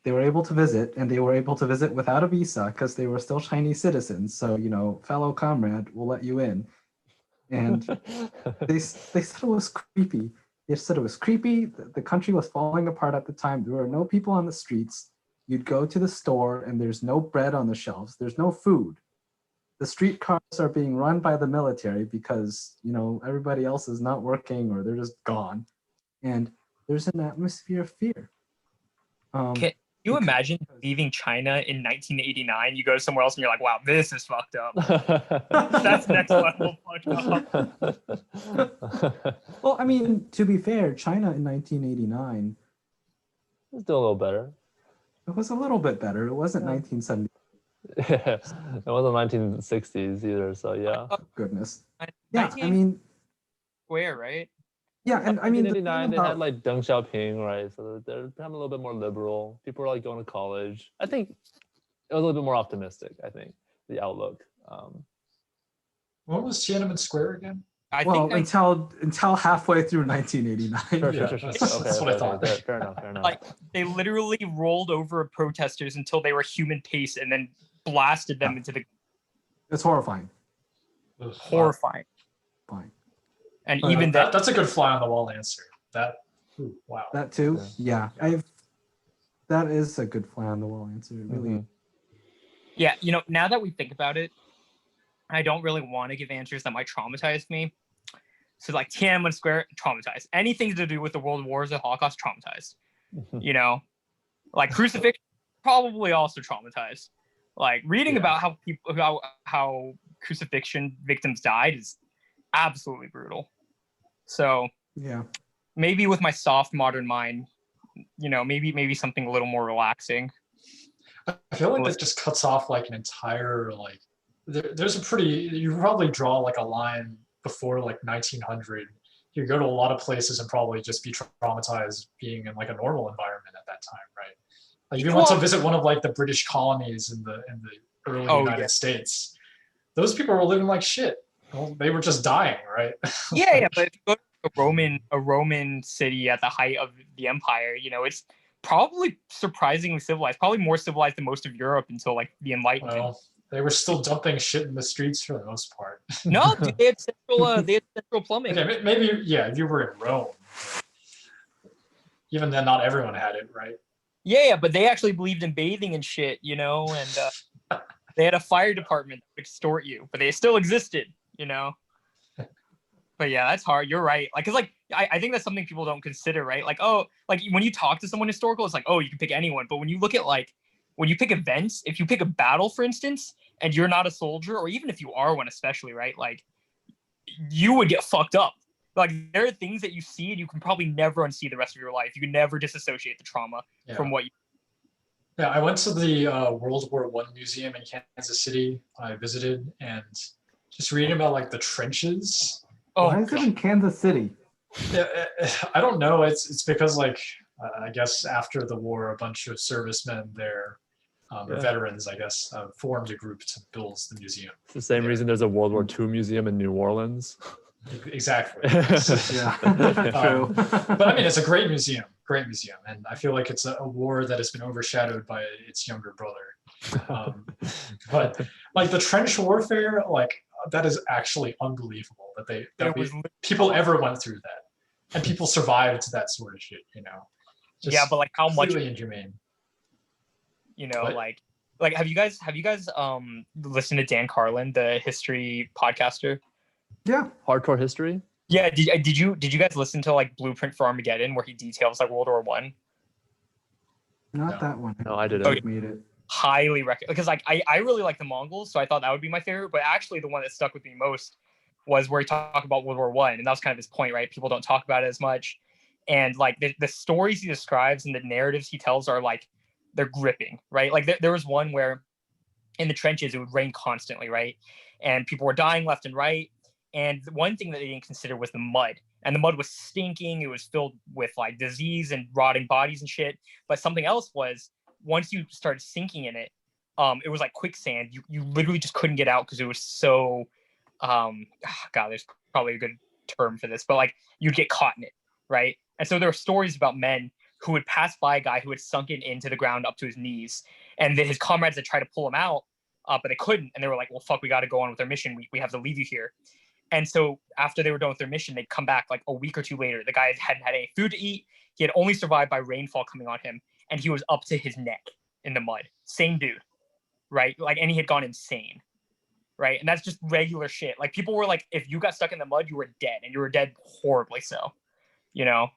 They were able to visit, and they were able to visit without a visa because they were still Chinese citizens. So, fellow comrade, we'll let you in. And they said it was creepy. They said it was creepy. The country was falling apart at the time. There were no people on the streets. You'd go to the store, and there's no bread on the shelves. There's no food. The streetcars are being run by the military because, everybody else is not working or they're just gone. And there's an atmosphere of fear. Can you imagine leaving China in 1989? You go somewhere else and you're like, wow, this is fucked up. That's next level fucked up. Well, I mean, to be fair, China in 1989, It's still a little better. it was a little bit better. It wasn't 1970. Yeah, it wasn't 1960s either. So yeah. Goodness. Yeah, I mean, Square, right? yeah, and I mean, the 1989 thing they about- had like Deng Xiaoping, right? So they're becoming a little bit more liberal. People are like going to college. I think it was a little bit more optimistic. I think the outlook. What was Tiananmen Square again? I well, think until halfway through 1989. Sure. Yeah, that's what I thought. Fair enough. like they literally rolled over protesters until they were human paste and then blasted them into the It's horrifying. Ugh, horrifying. Fine. And But even that, that's a good fly on the wall answer. Ooh, wow. That too. Yeah, that is a good fly on the wall answer. It really. Mhm. yeah, now that we think about it, I don't really want to give answers that might traumatize me. So like Tiananmen Square, traumatized. Anything to do with the World Wars, the Holocaust, traumatized. Like crucifixion, probably also traumatized. Like reading about how crucifixion victims died is absolutely brutal. So Yeah. maybe with my soft modern mind, maybe something a little more relaxing. I feel like that just cuts off like an entire there's a pretty, you probably draw like a line before like 1900. You go to a lot of places and probably just be traumatized being in like a normal environment at that time, right? Like if you went to visit one of like the British colonies in the early United States, those people were living like shit. Well, they were just dying, right? Yeah, but if you go to a Roman city at the height of the empire, it's probably surprisingly civilized, probably more civilized than most of Europe until like the Enlightenment. Well, they were still dumping shit in the streets for the most part. No, dude, they had central plumbing. Okay, maybe if you were in Rome, even then, not everyone had it, right? Yeah, but they actually believed in bathing and shit, and they had a fire department that would extort you, but they still existed, But yeah, that's hard. You're right. Like, cause like I think that's something people don't consider, right? Like, oh, like when you talk to someone historical, it's like, oh, you can pick anyone. But when you look at when you pick events, if you pick a battle, for instance, and you're not a soldier, or even if you are one, especially, right? Like, you would get fucked up. Like, there are things that you see and you can probably never unsee the rest of your life. You can never disassociate the trauma from what you. Yeah, I went to the World War I museum in Kansas City. I visited and just reading about like the trenches. Oh, Why is it in Kansas City? Yeah, I don't know. It's because like I guess after the war, a bunch of servicemen there, or veterans, I guess, formed a group to build the museum. It's the same reason there's a World War II museum in New Orleans. Exactly. Yeah, true. But I mean, it's a great museum, and I feel like it's a war that has been overshadowed by its younger brother. But like the trench warfare, like that is actually unbelievable that people ever went through that, and people survived that sort of shit. Just yeah, but like how much completely inhumane. What? like have you guys listened to Dan Carlin, the history podcaster? Yeah. Hardcore history. Yeah, did you guys listen to like Blueprint for Armageddon where he details like World War One? Not No. that one. No, I didn't. Doug made it. Highly recommend, because like I really like the Mongols, so I thought that would be my favorite. But actually, the one that stuck with me most was where he talked about World War One, and that was kind of his point, right? People don't talk about it as much, and like the stories he describes and the narratives he tells are like they're gripping, right? Like there was one where in the trenches it would rain constantly, right? And people were dying left and right. And one thing that they didn't consider was the mud. And the mud was stinking. It was filled with like disease and rotting bodies and shit. But something else was once you started sinking in it, it was like quicksand. You literally just couldn't get out because it was so God, there's probably a good term for this, but like you'd get caught in it, right? And so there were stories about men who would pass by a guy who had sunken into the ground up to his knees, and then his comrades had tried to pull him out, but they couldn't. And they were like, well, fuck, we got to go on with our mission. We have to leave you here. And so after they were done with their mission, they'd come back like a week or two later. The guy hadn't had any food to eat. He had only survived by rainfall coming on him. And he was up to his neck in the mud. Same dude, right? Like, and he had gone insane, right? And that's just regular shit. Like people were like, if you got stuck in the mud, you were dead, and you were dead horribly so, you know?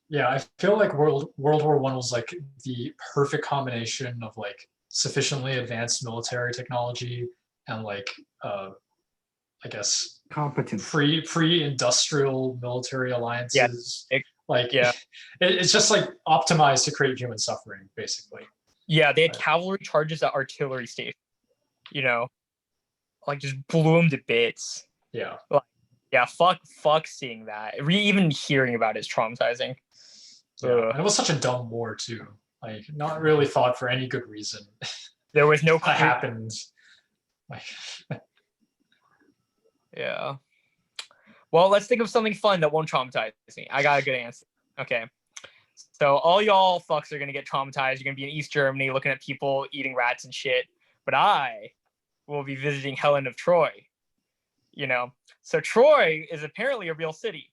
Yeah, I feel like World War One was like the perfect combination of like sufficiently advanced military technology and like I guess Competent. pre-industrial military alliances. Like yeah. it's just like optimized to create human suffering, basically. Yeah, they had Right. cavalry charges at artillery station, you know? Like just blew them to bits. Yeah. Yeah, fuck seeing that. Even hearing about it is traumatizing. Yeah. And it was such a dumb war too. Like not really thought for any good reason. There was no That happened. Like Yeah. Well, let's think of something fun that won't traumatize me. I got a good answer. Okay. So all y'all fucks are gonna get traumatized. You're gonna be in East Germany looking at people eating rats and shit. But I will be visiting Helen of Troy. You know? So Troy is apparently a real city.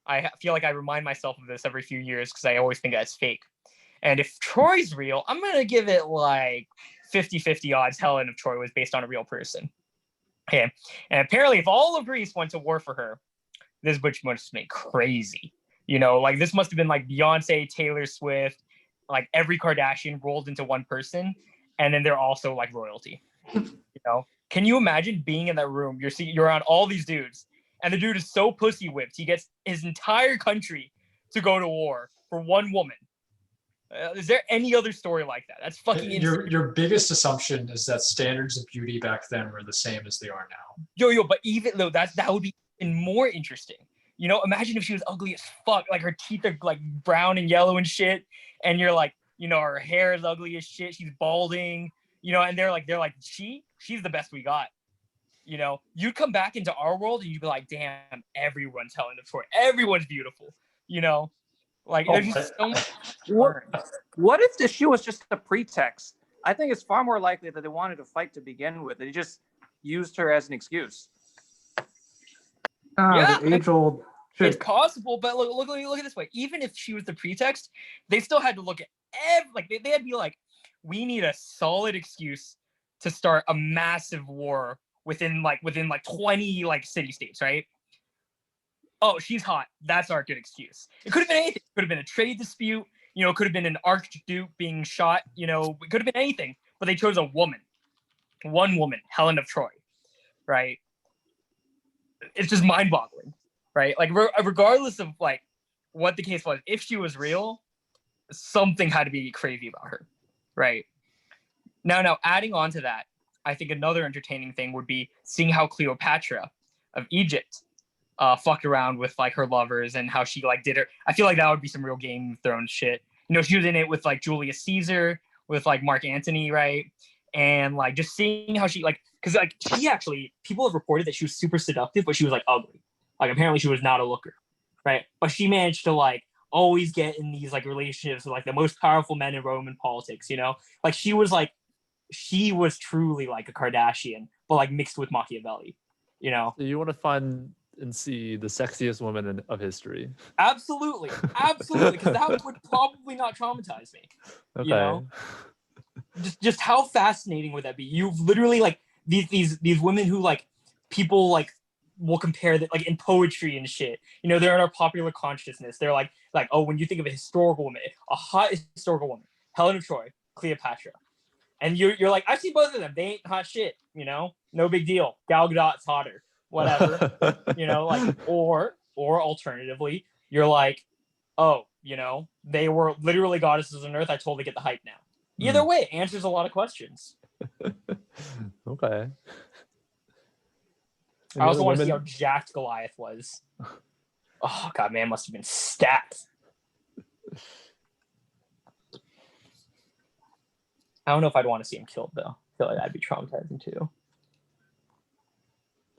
I feel like I remind myself of this every few years because I always think that's fake. And if Troy's real, I'm gonna give it like 50-50 odds Helen of Troy was based on a real person. Okay. And apparently, if all of Greece went to war for her, this bitch must have been crazy. You know, like this must have been like Beyonce, Taylor Swift, like every Kardashian rolled into one person, and then they're also like royalty. You know, can you imagine being in that room? You're around all these dudes, and the dude is so pussy whipped. He gets his entire country to go to war for one woman. Is there any other story like that? That's fucking insane. your biggest assumption is that standards of beauty back then were the same as they are now. Yo, but even though that would be even more interesting. You know, imagine if she was ugly as fuck, like her teeth are like brown and yellow and shit, and you're like, you know, her hair is ugly as shit, she's balding, you know, and they're like, she's the best we got. You know, you'd come back into our world and you'd be like, damn, everyone's Helen of Troy, everyone's beautiful, you know, like there's just so much. What if the shoe was just a pretext? I think it's far more likely that they wanted to fight to begin with. They just used her as an excuse. Yeah, The age-old It's shit. possible, but look at it this way. Even if she was the pretext, they still had to look at they had to be like, we need a solid excuse to start a massive war within 20 like city states, right? Oh, she's hot. That's our good excuse. It could have been anything. It could have been a trade dispute. You know, it could have been an archduke being shot. You know, it could have been anything. But they chose a woman, one woman, Helen of Troy, right? It's just mind-boggling, right? Like, regardless of like what the case was, if she was real, something had to be crazy about her, right? Now, adding on to that, I think another entertaining thing would be seeing how Cleopatra of Egypt fucked around with like her lovers and how she like did her. I feel like that would be some real Game of Thrones shit. You know, she was in it with like Julius Caesar, with like Mark Antony, right? And like just seeing how she like, because like she actually, people have reported that she was super seductive, but she was like ugly. Like apparently she was not a looker, right? But she managed to like always get in these like relationships with like the most powerful men in Roman politics, you know? Like she was truly like a Kardashian, but like mixed with Machiavelli, you know? So you want to find and see the sexiest woman of history. Absolutely, because that would probably not traumatize me. Okay. You know, just how fascinating would that be? You've literally like these women who like people like will compare that like in poetry and shit. You know, they're in our popular consciousness. They're like, oh, when you think of a historical woman, a hot historical woman, Helen of Troy, Cleopatra. And you're like, I've seen both of them. They ain't hot shit, you know? No big deal. Gal Gadot's hotter. Whatever. You know, like, or alternatively, you're like, oh, you know, they were literally goddesses on earth. I totally get the hype now. Either way, it answers a lot of questions. Okay. I also want to see how jacked Goliath was. Oh god, man must have been stacked. I don't know if I'd want to see him killed though. I feel like that'd be traumatizing too.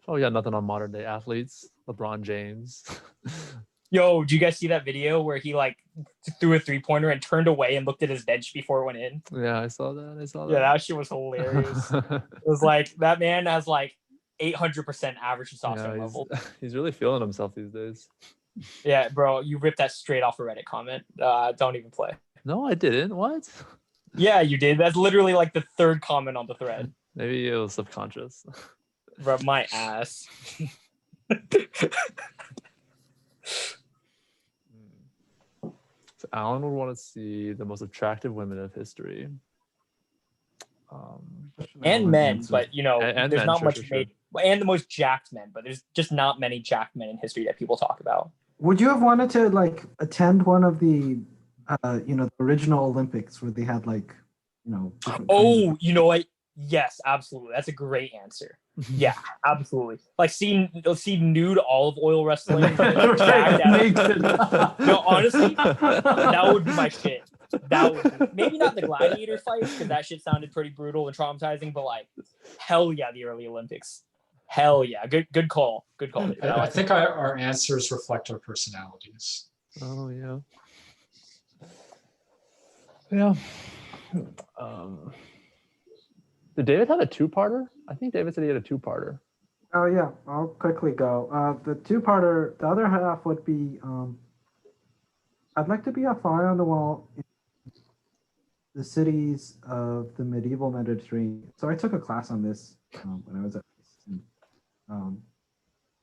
Oh yeah, nothing on modern day athletes. LeBron James. Yo, do you guys see that video where he like threw a 3-pointer and turned away and looked at his bench before it went in? Yeah, I saw that. Yeah, that shit was hilarious. It was like that man has like 800% average testosterone Yeah, level. he's really feeling himself these days. Yeah, bro, you ripped that straight off a Reddit comment. Don't even play. No, I didn't. What? Yeah, you did. That's literally like the third comment on the thread. Maybe it was subconscious. Bro, my ass. So Alan would want to see the most attractive women of history. And men, but you know, And there's men, not sure, much sure, sure. made, and the most jacked men, but there's just not many jacked men in history that people talk about. Would you have wanted to like attend one of the, the original Olympics where they had like, different kinds Oh, you know what? Yes, absolutely. That's a great answer. Yeah, absolutely. Like see nude olive oil wrestling. jacked ass. No, honestly, that would be my shit. That would be, maybe not the gladiator fights because that shit sounded pretty brutal and traumatizing, but like, hell yeah, the early Olympics. Hell yeah, good call, David. I think our answers reflect our personalities. Oh yeah. Yeah. Did David have a two-parter? I think David said he had a two-parter. Oh yeah, I'll quickly go. The two-parter, the other half would be, I'd like to be a fly on the wall in the cities of the medieval Mediterranean. So I took a class on this when I was at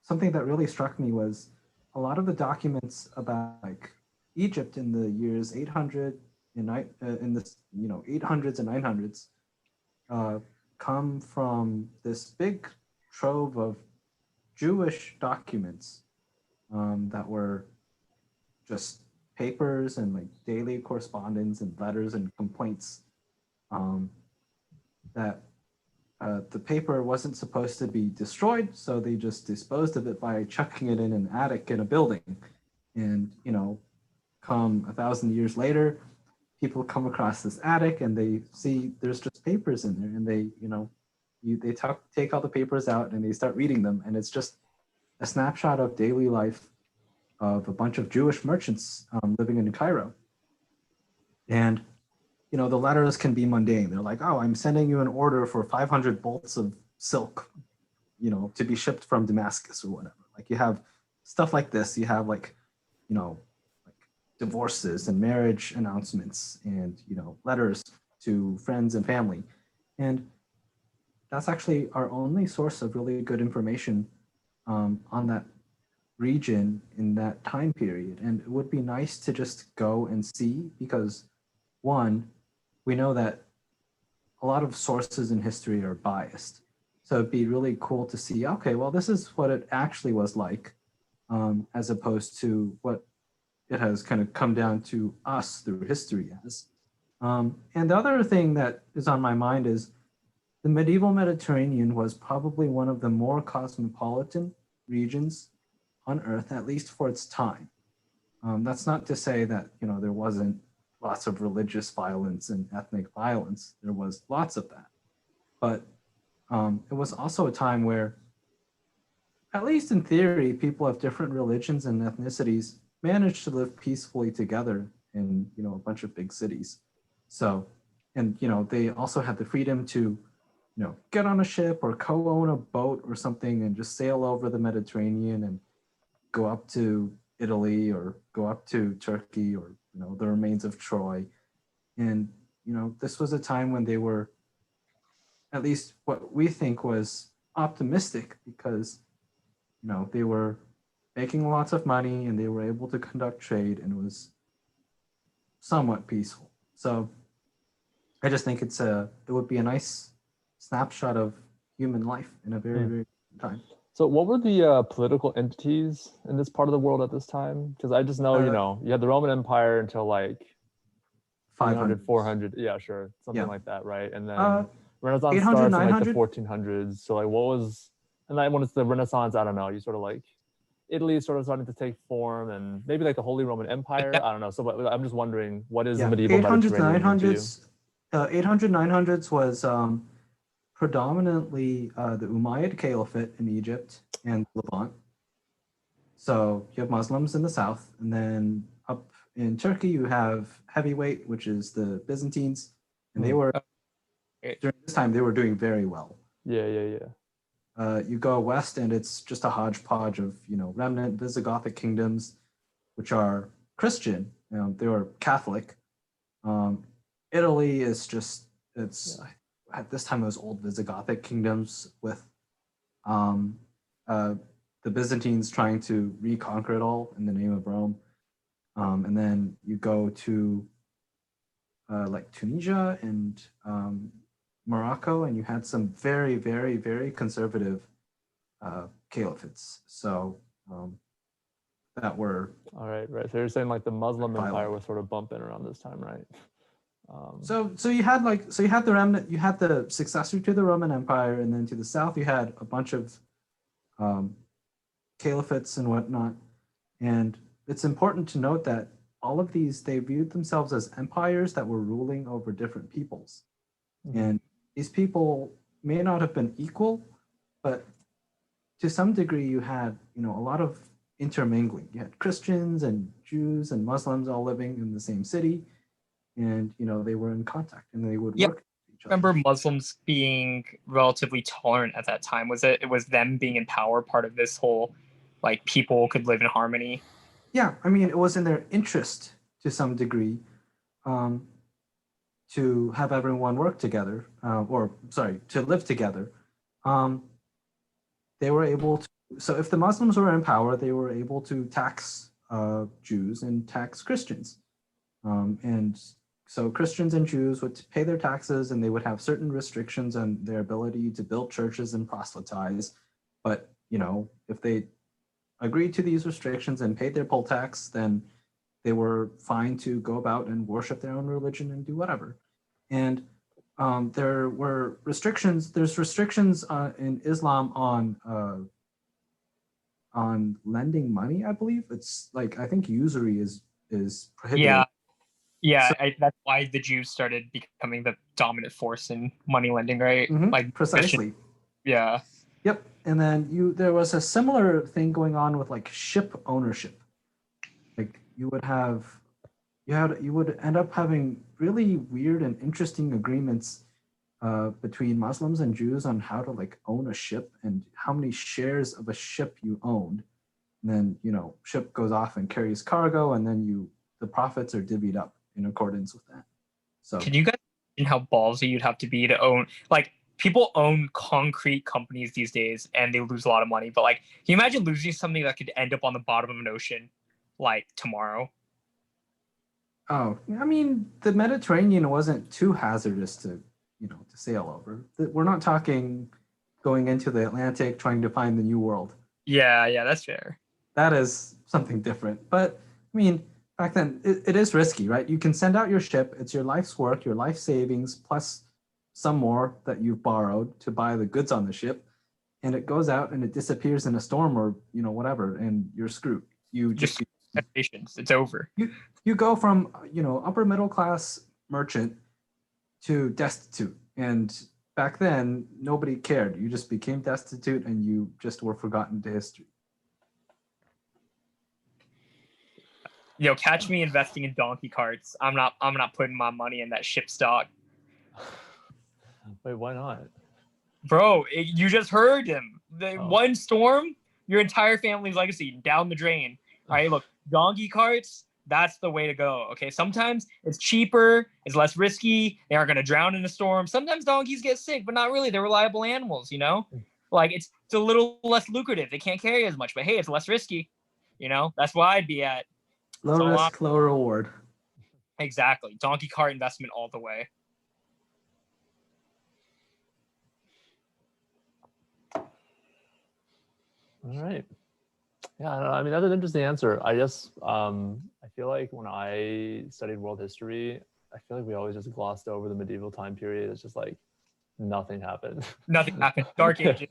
something that really struck me was a lot of the documents about like Egypt in the years 800 and 800s and 900s come from this big trove of Jewish documents that were just papers and like daily correspondence and letters and complaints that the paper wasn't supposed to be destroyed, so they just disposed of it by chucking it in an attic in a building. And, come 1,000 years later, people come across this attic and they see there's just papers in there, and they, take all the papers out and they start reading them, and it's just a snapshot of daily life of a bunch of Jewish merchants living in Cairo. And the letters can be mundane. They're like, oh, I'm sending you an order for 500 bolts of silk, to be shipped from Damascus or whatever. Like you have stuff like this. You have like divorces and marriage announcements and, letters to friends and family. And that's actually our only source of really good information on that region in that time period. And it would be nice to just go and see, because one, we know that a lot of sources in history are biased. So it'd be really cool to see, okay, well, this is what it actually was like, as opposed to what it has kind of come down to us through history as. And the other thing that is on my mind is the medieval Mediterranean was probably one of the more cosmopolitan regions on Earth, at least for its time. That's not to say that, there wasn't lots of religious violence and ethnic violence. There was lots of that. But it was also a time where, at least in theory, people of different religions and ethnicities managed to live peacefully together in, a bunch of big cities. So, and, they also had the freedom to, get on a ship or co-own a boat or something and just sail over the Mediterranean and go up to Italy or go up to Turkey or, the remains of Troy. And, this was a time when they were, at least what we think was optimistic, because they were making lots of money and they were able to conduct trade, and it was somewhat peaceful. So I just think it would be a nice snapshot of human life in a very, very time. So what were the political entities in this part of the world at this time? Because I just know, you had the Roman Empire until like 500, 400. Yeah, sure. Something Yeah. like that, right? And then Renaissance 800, starts in like 900? the 1400s. So like what was, and then when it's the Renaissance, I don't know, you sort of like, Italy is sort of starting to take form, and maybe like the Holy Roman Empire. I don't know. So but I'm just wondering, what is the medieval 800s, Mediterranean to you? 800, 900s was predominantly the Umayyad Caliphate in Egypt and Levant. So you have Muslims in the south, and then up in Turkey you have heavyweight, which is the Byzantines, and they were during this time they were doing very well. Yeah. You go west, and it's just a hodgepodge of remnant Visigothic kingdoms, which are Christian. They were Catholic. Italy is just at this time it was old Visigothic kingdoms with the Byzantines trying to reconquer it all in the name of Rome. And then you go to like Tunisia and Morocco, and you had some very, very, very conservative caliphates. So that were All right. So you're saying like the Muslim Empire was sort of bumping around this time, right? So you had the remnant, you had the successor to the Roman Empire, and then to the south you had a bunch of caliphates and whatnot. And it's important to note that all of these, they viewed themselves as empires that were ruling over different peoples. And these people may not have been equal, but to some degree you had, a lot of intermingling. You had Christians and Jews and Muslims all living in the same city, and they were in contact and they would work with each other. Remember Muslims being relatively tolerant at that time? It was them being in power part of this whole, like, people could live in harmony? Yeah, I mean, it was in their interest to some degree to have everyone work together, to live together. They were able to, so if the Muslims were in power, they were able to tax Jews and tax Christians. And so Christians and Jews would pay their taxes, and they would have certain restrictions on their ability to build churches and proselytize. But, if they agreed to these restrictions and paid their poll tax, then they were fine to go about and worship their own religion and do whatever. And there were restrictions. There's restrictions in Islam on lending money, I believe. It's like, I think usury is prohibited. Yeah, So- that's why the Jews started becoming the dominant force in money lending, right? Mhm, Like precisely. Yeah. Yep. And then there was a similar thing going on with like ship ownership. Like you would end up having really weird and interesting agreements between Muslims and Jews on how to like own a ship and how many shares of a ship you owned. And then, ship goes off and carries cargo, and then the profits are divvied up in accordance with that. So Can you guys imagine how ballsy you'd have to be to own, like, people own concrete companies these days and they lose a lot of money, but like, can you imagine losing something that could end up on the bottom of an ocean like tomorrow? Oh, I mean, the Mediterranean wasn't too hazardous to sail over. We're not talking going into the Atlantic trying to find the New World. Yeah, that's fair. That is something different. But I mean, back then it is risky, right? You can send out your ship. It's your life's work, your life savings, plus some more that you've borrowed to buy the goods on the ship. And it goes out and it disappears in a storm or, whatever, and you're screwed. You just It's over. you go from upper middle class merchant to destitute, and back then nobody cared. You just became destitute and you just were forgotten to history. Catch me investing in donkey carts. I'm not putting my money in that ship stock. Wait, why not? Bro, you just heard him. Oh. One storm, your entire family's legacy down the drain. All right, look, donkey carts, that's the way to go. Okay, sometimes it's cheaper, it's less risky. They aren't going to drown in a storm. Sometimes donkeys get sick, but not really. They're reliable animals, Like it's a little less lucrative. They can't carry as much, but hey, it's less risky. You know, that's where I'd be at. Low So, risk, low reward. Exactly. Donkey cart investment all the way. All right. Yeah, I don't know. I mean, that's an interesting answer. I just, I feel like when I studied world history, I feel like we always just glossed over the medieval time period. It's just like nothing happened. Nothing happened. Dark Ages.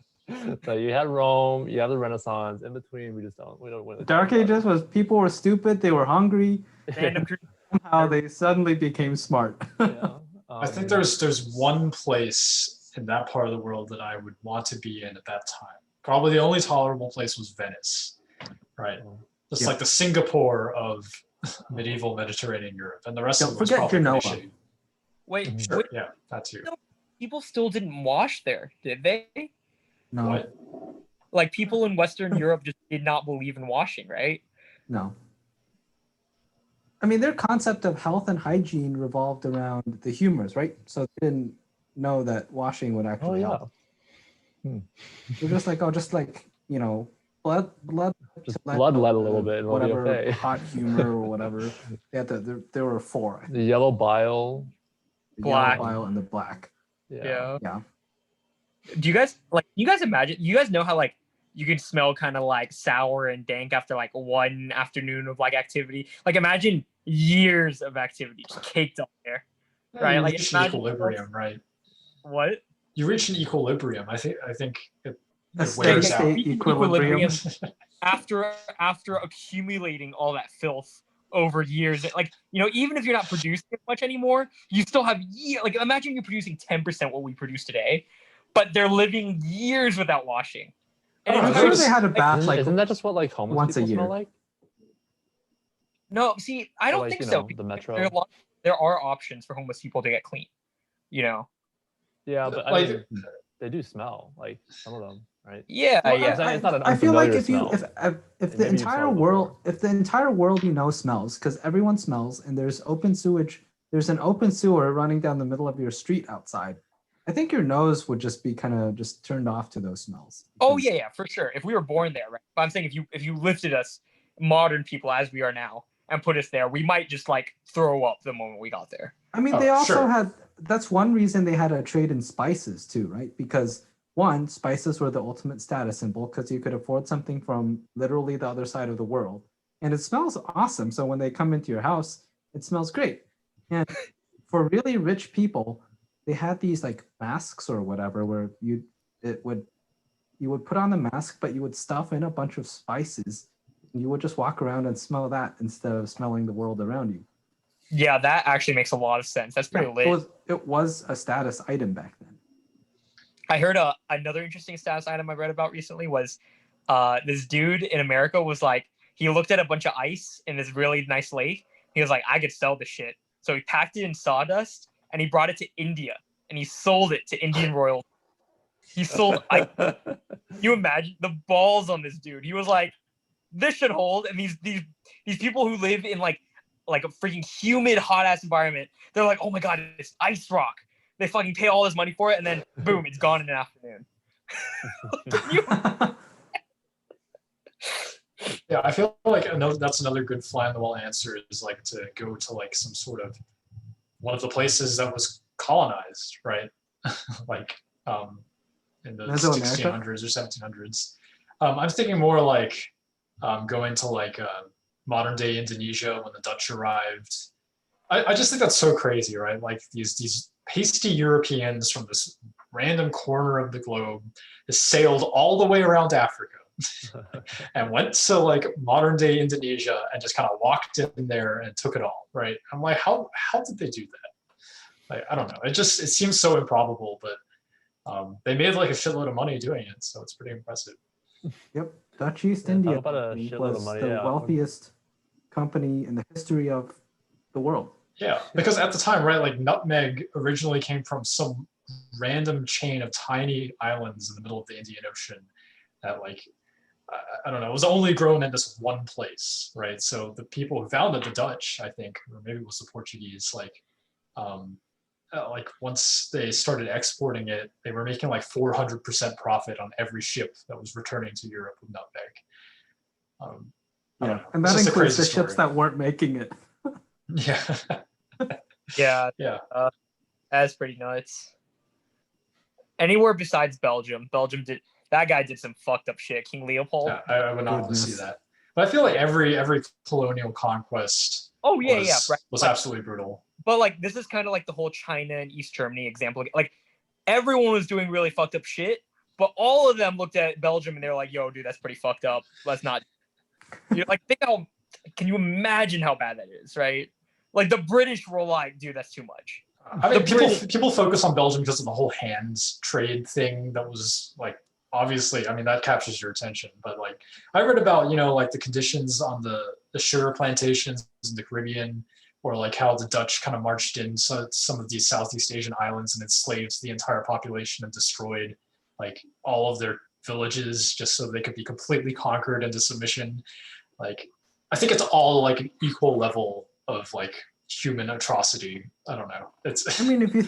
So you had Rome, you have the Renaissance. In between, we don't really Dark talk about Ages was people were stupid, they were hungry, it. Random. somehow they suddenly became smart. Yeah. I think there's one place in that part of the world that I would want to be in at that time. Probably the only tolerable place was Venice, right? It's Yeah. like the Singapore of medieval Mediterranean Europe, and the rest Don't of it was forget probably Genoa. pretty shitty. Wait, Mhm. Sure, wait, yeah, that too. people still didn't wash there, did they? No, What? Like people in Western Europe just did not believe in washing, right? no. I mean, their concept of health and hygiene revolved around the humors, right? So they didn't know that washing would Oh actually yeah. help. They're just like, oh, just like, blood Just to let bloodlet a the little bit and we'll be whatever okay. hot humor or whatever. They had there were four, I think. The yellow bile. The Black. yellow bile and the black. Yeah. Yeah. Do you guys imagine? You guys know how like you can smell kind of like sour and dank after like one afternoon of like activity? Like imagine years of activity just caked up there. Right, You like, reach an imagine- equilibrium, right? What? You reach an equilibrium. I think it A wears steady out. state equilibrium. After accumulating all that filth over years, like even if you're not producing it much anymore, you still have like imagine you're producing 10% what we produce today, but they're living years without washing. And Oh, I'm there sure was- they had a bath Isn't, like isn't that just what like homeless once a people smell year. like? no, see, I Or, don't like, think you so. know, the metro. There are options for homeless people to get clean. Yeah, but I Like- mean, they do smell like some of them, right? Yeah, Well, yeah. It's not an I feel like unfamiliar if smell. if And the maybe you've entire smelled it world if the entire world smells, because everyone smells, and there's open sewage, there's an open sewer running down the middle of your street outside, I think your nose would just be kind of just turned off to those smells. Oh because- yeah, for sure. If we were born there, right? But I'm saying if you lifted us, modern people as we are now, and put us there, we might just like throw up the moment we got there. I mean, Oh, they also sure. had. That's one reason they had a trade in spices too, right? Because one, spices were the ultimate status symbol because you could afford something from literally the other side of the world, and it smells awesome. So when they come into your house, it smells great. And for really rich people, they had these like masks or whatever where you would put on the mask, but you would stuff in a bunch of spices. And you would just walk around and smell that instead of smelling the world around you. Yeah, that actually makes a lot of sense. That's pretty Yeah, lit. it was a status item back then. I heard another interesting status item I read about recently was this dude in America was like, he looked at a bunch of ice in this really nice lake. He was like, I could sell this shit. So he packed it in sawdust and he brought it to India and he sold it to Indian royalty. He sold ice. You imagine the balls on this dude. He was like, this should hold. And these people who live in like a freaking humid, hot ass environment, they're like, oh my god, it's ice rock. They fucking pay all this money for it, and then boom, it's gone in an afternoon. Yeah, I feel like that's another good fly on the wall answer is like to go to like some sort of one of the places that was colonized, right? like in the Mesoamerica? 1600s or 1700s. I'm thinking more like going to like modern day Indonesia when the Dutch arrived. I just think that's so crazy, right? Like these pasty Europeans from this random corner of the globe sailed all the way around Africa and went to like modern day Indonesia and just kind of walked in there and took it all, right? I'm like, how did they do that? Like, I don't know. It seems so improbable, but they made like a shitload of money doing it, so it's pretty impressive. Yep, Dutch East Yeah, India talk about a Company shitload of was money, the yeah. wealthiest company in the history of the world. Yeah, because at the time, right, like nutmeg originally came from some random chain of tiny islands in the middle of the Indian Ocean that like, I don't know, it was only grown in this one place, right? So the people who founded the Dutch, I think, or maybe it was the Portuguese, like like once they started exporting it, they were making like 400% profit on every ship that was returning to Europe with nutmeg. I don't know. And It's that just a includes the crazy ships story. that weren't making it. Yeah. Yeah, Yeah. that's pretty nuts. Anywhere besides Belgium, that guy did some fucked up shit. King Leopold. Yeah, I would not want to see Goodness. that. But I feel like every colonial conquest Oh yeah, yeah, right. was Like, absolutely brutal. but like this is kind of like the whole China and East Germany example. Like everyone was doing really fucked up shit, but all of them looked at Belgium and they're like, "Yo, dude, that's pretty fucked up. Let's not." Like think how. Can you imagine how bad that is, right? Like the British were like, "Dude, that's too much." I mean, The people focus on Belgium because of the whole hands trade thing that was like obviously. I mean, that captures your attention. But like, I read about like the conditions on the sugar plantations in the Caribbean, or like how the Dutch kind of marched in some of these Southeast Asian islands and enslaved the entire population and destroyed like all of their villages just so they could be completely conquered into submission. Like, I think it's all like an equal level of like human atrocity. I don't know. It's I mean, if you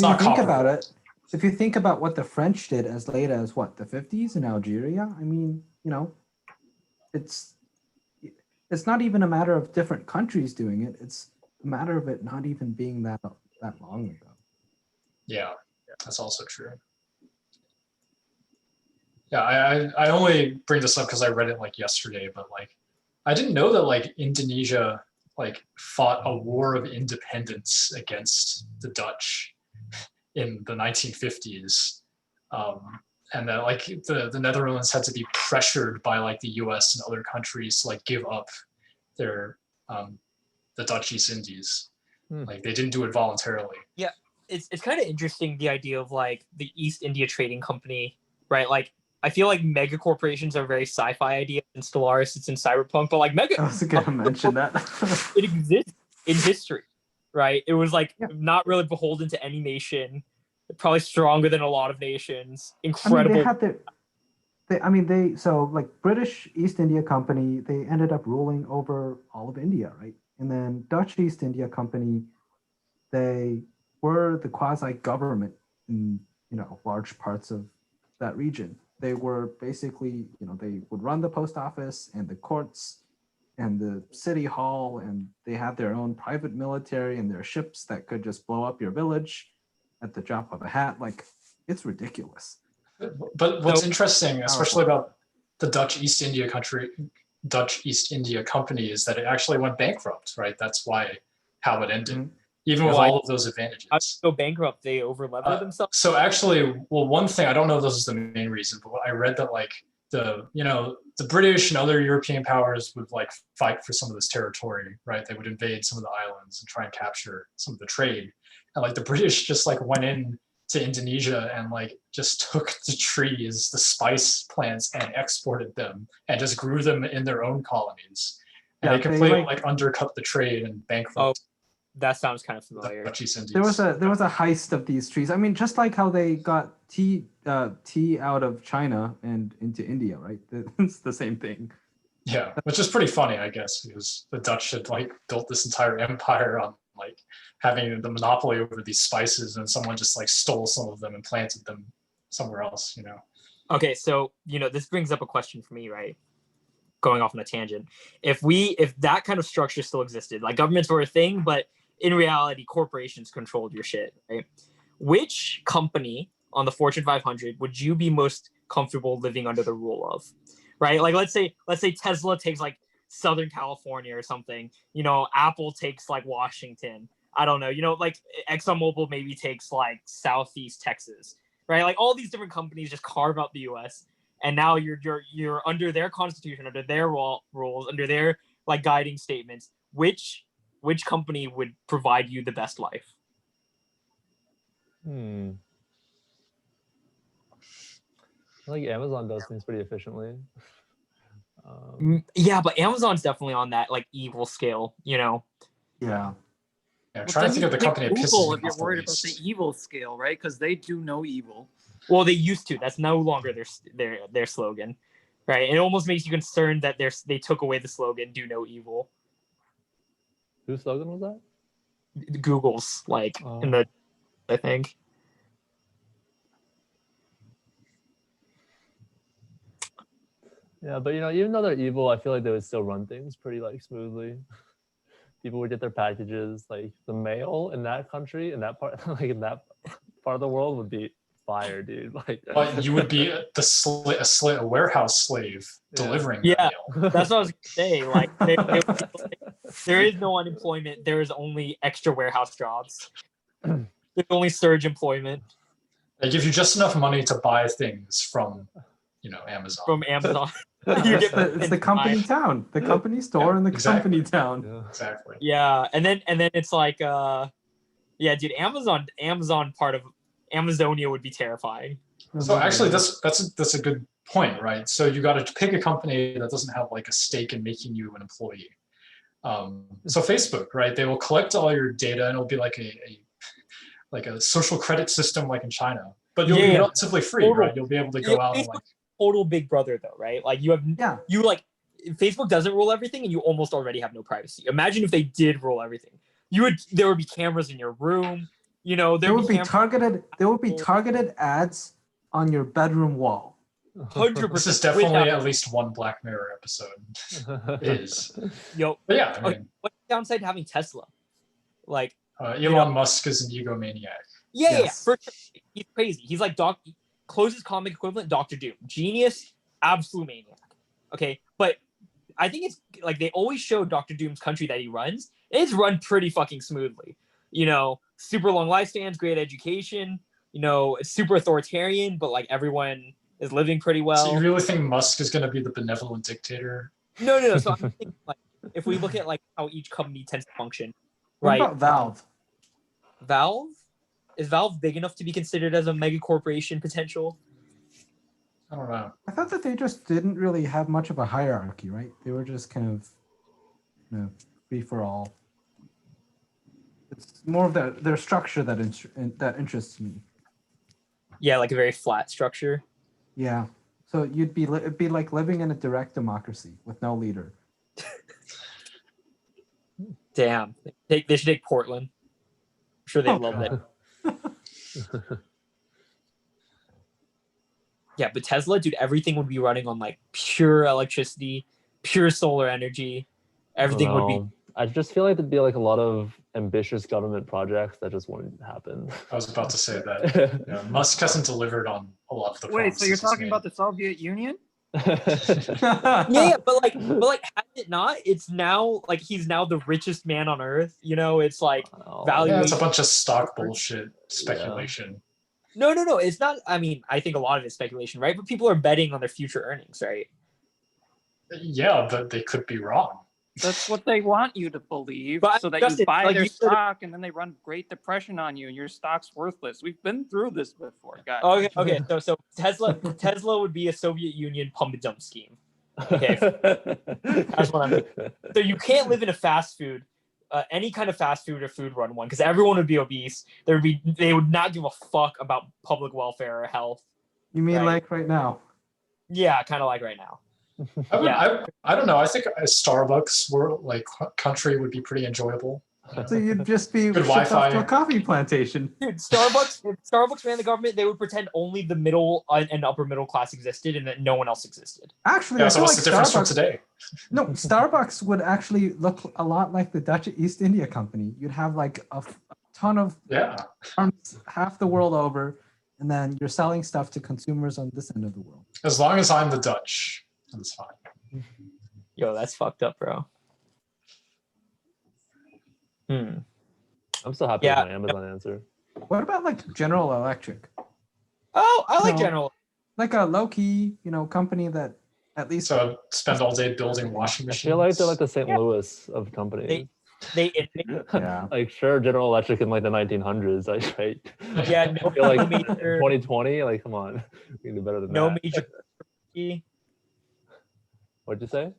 not think about comparable. it, if you think about what the French did as late as what the 50s in Algeria, I mean, it's not even a matter of different countries doing it. It's a matter of it not even being that long ago. Yeah, that's also true. Yeah, I only bring this up because I read it like yesterday, but like I didn't know that like Indonesia like fought a war of independence against the Dutch in the 1950s, and that like the Netherlands had to be pressured by like the U.S. and other countries to like give up their the Dutch East Indies. Like they didn't do it voluntarily. Yeah, it's kind of interesting, the idea of like the East India Trading Company, right? Like I feel like mega corporations are a very sci-fi idea, and Stellaris it's in cyberpunk, but like I was gonna mention that. it exists in history, right? It was like not really beholden to any nation, probably stronger than a lot of nations. Incredible. So like British East India Company, they ended up ruling over all of India, right? And then Dutch East India Company, they were the quasi-government in large parts of that region. They were basically, they would run the post office and the courts and the city hall, and they had their own private military and their ships that could just blow up your village at the drop of a hat. Like, it's ridiculous. But what's interesting, especially about the Dutch East India Company, is that it actually went bankrupt, right? That's how it ended, even with all of those advantages. How to go bankrupt? They over-levered themselves. So actually, well, one thing, I don't know if this is the main reason, but I read that like the British and other European powers would like fight for some of this territory, right? They would invade some of the islands and try and capture some of the trade. And like the British just like went in to Indonesia and like just took the trees, the spice plants, and exported them and just grew them in their own colonies. And they completely like undercut the trade and bankrupt. That sounds kind of familiar. There was a heist of these trees. I mean, just like how they got tea out of China and into India, right? It's the same thing. Yeah, which is pretty funny, I guess, because the Dutch had like built this entire empire on like having the monopoly over these spices, and someone just like stole some of them and planted them somewhere else, Okay, so this brings up a question for me, right? Going off on a tangent. If that kind of structure still existed, like governments were a thing, but in reality, corporations controlled your shit, right? Which company on the Fortune 500 would you be most comfortable living under the rule of, right? Like, let's say Tesla takes like Southern California or something. Apple takes like Washington. I don't know. Like ExxonMobil maybe takes like Southeast Texas, right? Like all these different companies just carve out the U.S. and now you're under their constitution, under their rules, under their like guiding statements. Which company would provide you the best life? I think Amazon does things pretty efficiently. Yeah, but Amazon's definitely on that like evil scale, Yeah. Yeah, I'm trying to think of the company that pisses me if you're off the worried about the least. evil scale, right? Because they do no evil. Well, they used to. That's no longer their slogan, right? It almost makes you concerned that they took away the slogan "Do no evil." Whose slogan was that? Google's in the I think. Yeah, but even though they're evil, I feel like they would still run things pretty like smoothly. People would get their packages. Like the mail in that country, in that part, like in that part of the world, would be fire, dude. Like, But you would be a warehouse slave Yeah. delivering Yeah. that mail. That's what I was gonna say. Like, there is no unemployment. There is only extra warehouse jobs. There's only surge employment They give you just enough money to buy things from, Amazon. from Amazon. It's the company town, the company store, and the Exactly. company town. yeah. Exactly. Yeah, and then it's like, yeah, dude, Amazon part of Amazonia would be terrifying. So actually, that's a good point, right? So you got to pick a company that doesn't have like a stake in making you an employee. So Facebook, right? They will collect all your data, and it'll be like a social credit system, like in China. But you'll be Yeah. relatively free, Total. right? You'll be able to go out and Facebook like. total Big Brother though, right? Like Yeah. Facebook doesn't rule everything, and you almost already have no privacy. Imagine if they did rule everything. There would be cameras in your room. There would be targeted ads on your bedroom wall. 100%. This is definitely at least one Black Mirror episode. Is. Yo, But yeah, I Okay. mean, what's the downside to having Tesla? Like, Elon Musk is an egomaniac. yeah, Yes. for sure. He's crazy. He's like closest comic equivalent, Doctor Doom. Genius, absolute maniac. Okay, but I think it's like they always show Doctor Doom's country that he runs. It's run pretty fucking smoothly. Super long lifespans, great education. It's super authoritarian, but like everyone is living pretty well. So you really think Musk is going to be the benevolent dictator? No. So I'm thinking like if we look at like how each company tends to function, What right? about Valve? Valve? Is Valve big enough to be considered as a mega corporation potential? I don't know. I thought that they just didn't really have much of a hierarchy, right? They were just kind of, free for all. It's more of their structure that interests me. Yeah, like a very flat structure. Yeah. So it'd be like living in a direct democracy with no leader. Damn. They should take Portland. I'm sure they Oh, love God. that. Yeah, but Tesla, dude, everything would be running on like pure electricity, pure solar energy. Everything would be. I just feel like there'd be like a lot of ambitious government projects that just wouldn't happen. I was about to say that. Musk hasn't delivered on a lot of the Wait, so you're promises he's talking made. about the Soviet Union? Yeah, but has it not? It's now like he's now the richest man on earth. It's like value. Yeah, it's a bunch of stock bullshit speculation. No. It's not. I mean, I think a lot of it's speculation, right? But people are betting on their future earnings, right? Yeah, but they could be wrong. That's what they want you to believe, But so that Justin, you buy like, their you said- stock, and then they run Great Depression on you, and your stock's worthless. We've been through this before, guys. Okay. So Tesla would be a Soviet Union pump and dump scheme. Okay. That's what I'm. So you can't live in a fast food, any kind of fast food or food run one, because everyone would be obese. They would not give a fuck about public welfare or health. You mean Right. like right now? Yeah, kind of like right now. I don't know. I think a Starbucks country would be pretty enjoyable. So you'd just be Good shipped off to Wi-Fi. a coffee plantation. Dude, Starbucks. If Starbucks ran the government, they would pretend only the middle and upper middle class existed, and that no one else existed. Actually, Yeah, I so feel what's like the difference from Starbucks. today? No, Starbucks would actually look a lot like the Dutch East India Company. You'd have like a ton of Yeah. farms half the world over, and then you're selling stuff to consumers on this end of the world. As long as I'm the Dutch, that's fine. Yo, that's fucked up, bro. I'm so happy Yeah. with my Amazon answer. What about like General Electric? Oh, I like No. General. Like a low-key, company that at least So spend all day building washing I machines. feel like they're like the St. Yeah. Louis of companies. They Yeah. Like sure, General Electric in like the 1900s, like right? yeah, no, I feel like no major, 2020, like come on, we can do better than no that. major, What'd you say?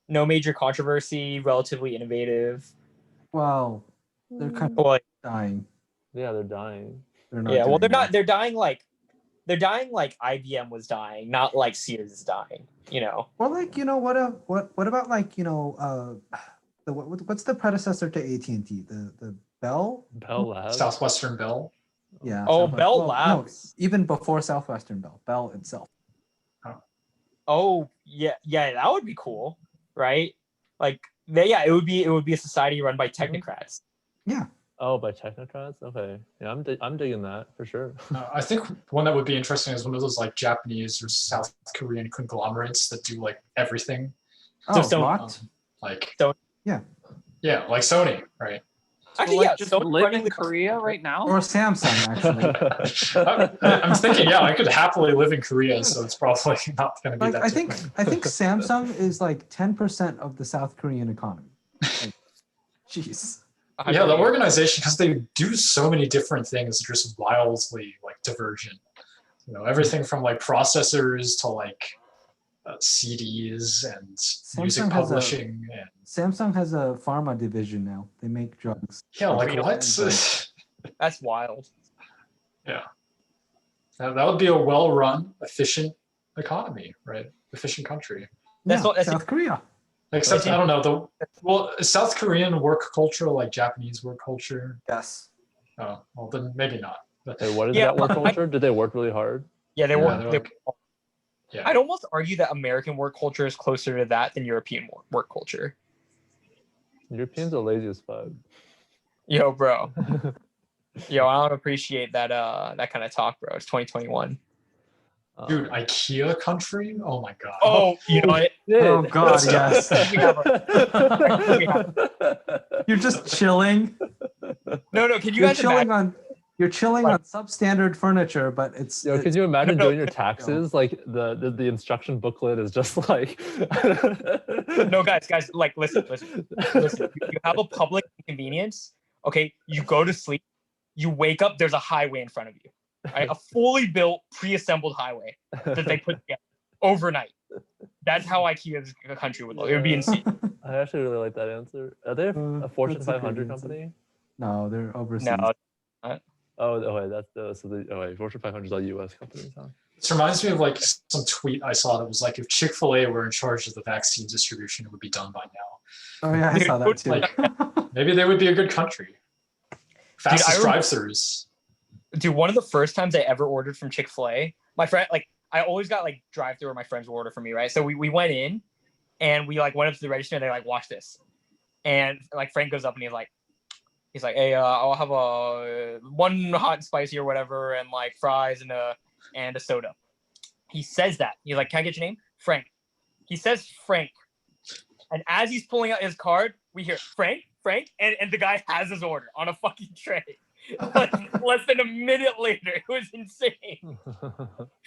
no major controversy, relatively innovative. Well, they're kind of But like, dying. Yeah, they're dying. They're not. yeah, well, doing they're well. not. They're dying like IBM was dying, not like Sears is dying. Or like what about like what's the predecessor to AT&T? The Bell? Bell Labs. Southwestern Bell. Yeah. Oh, Southwest- Bell no, Labs. even before Southwestern Bell, Bell itself. Oh yeah, that would be cool, right? Like, it would be a society run by technocrats. Yeah. Oh, by technocrats. Okay, yeah, I'm digging that for sure. I think one that would be interesting is one of those like Japanese or South Korean conglomerates that do like everything. Oh, so- what? Like Sony. yeah, like Sony, right? Actually, like, yeah, just Sony live running in the Korea right now. Or Samsung, actually. I'm thinking, yeah, I could happily live in Korea, so it's probably not going to be Like that I think different. Samsung is like 10% of the South Korean economy. Like, jeez. Yeah, the organization, because they do so many different things, they're just wildly like divergent. You know, everything from like processors to like CDs and music Samsung has a- publishing and Samsung has a pharma division now. They make drugs. yeah, like Freedom what? That's wild. That would be a well-run, efficient economy, right? Efficient country. That's Yeah, what- that's South Korea. Except I don't know is South Korean work culture like Japanese work culture? Yes. Oh, well then maybe not. But Hey, what is Yeah, that work but I- culture? Did they work really hard? Yeah, they yeah, were. they're They, like- yeah. I'd almost argue that American work culture is closer to that than European work culture. Europeans are lazy as fuck. Yo, bro. Yo, I don't appreciate that that kind of talk, bro. It's 2021. Dude, IKEA country? Oh my god. Oh, you know what? Oh God, That's- yes. We have You're just chilling. No, can you You're guys chilling imagine? you're chilling on substandard furniture, but it's Yo, could you imagine No, doing your no. taxes? Like the instruction booklet is just like. No, guys, like listen. You have a public inconvenience. Okay, you go to sleep. You wake up. There's a highway in front of you. Right? A fully built, pre-assembled highway that they put together overnight. That's how IKEA's country would look. It would be insane. I actually really like that answer. Are they a Fortune that's a great 500 answer. company? No, they're overseas. No, Oh, wait, that's Fortune 500 is all U.S. companies, huh? This reminds me of like some tweet I saw that was like if Chick-fil-A were in charge of the vaccine distribution, it would be done by now. Oh yeah, I saw that too. Like, maybe they would be a good country. Fastest remember- drive-throughs. dude, one of the first times I ever ordered from Chick-fil-A, my friend, like, I always got like drive-through where my friends would order for me, right? So we went in and we like went up to the register and they're like, watch this. And like Frank goes up and he's like, hey, I'll have a one hot and spicy or whatever, and like fries and a soda. He says that. He's like, can I get your name? Frank. He says Frank. And as he's pulling out his card, we hear Frank, and the guy has his order on a fucking tray. Like less than a minute later. It was insane.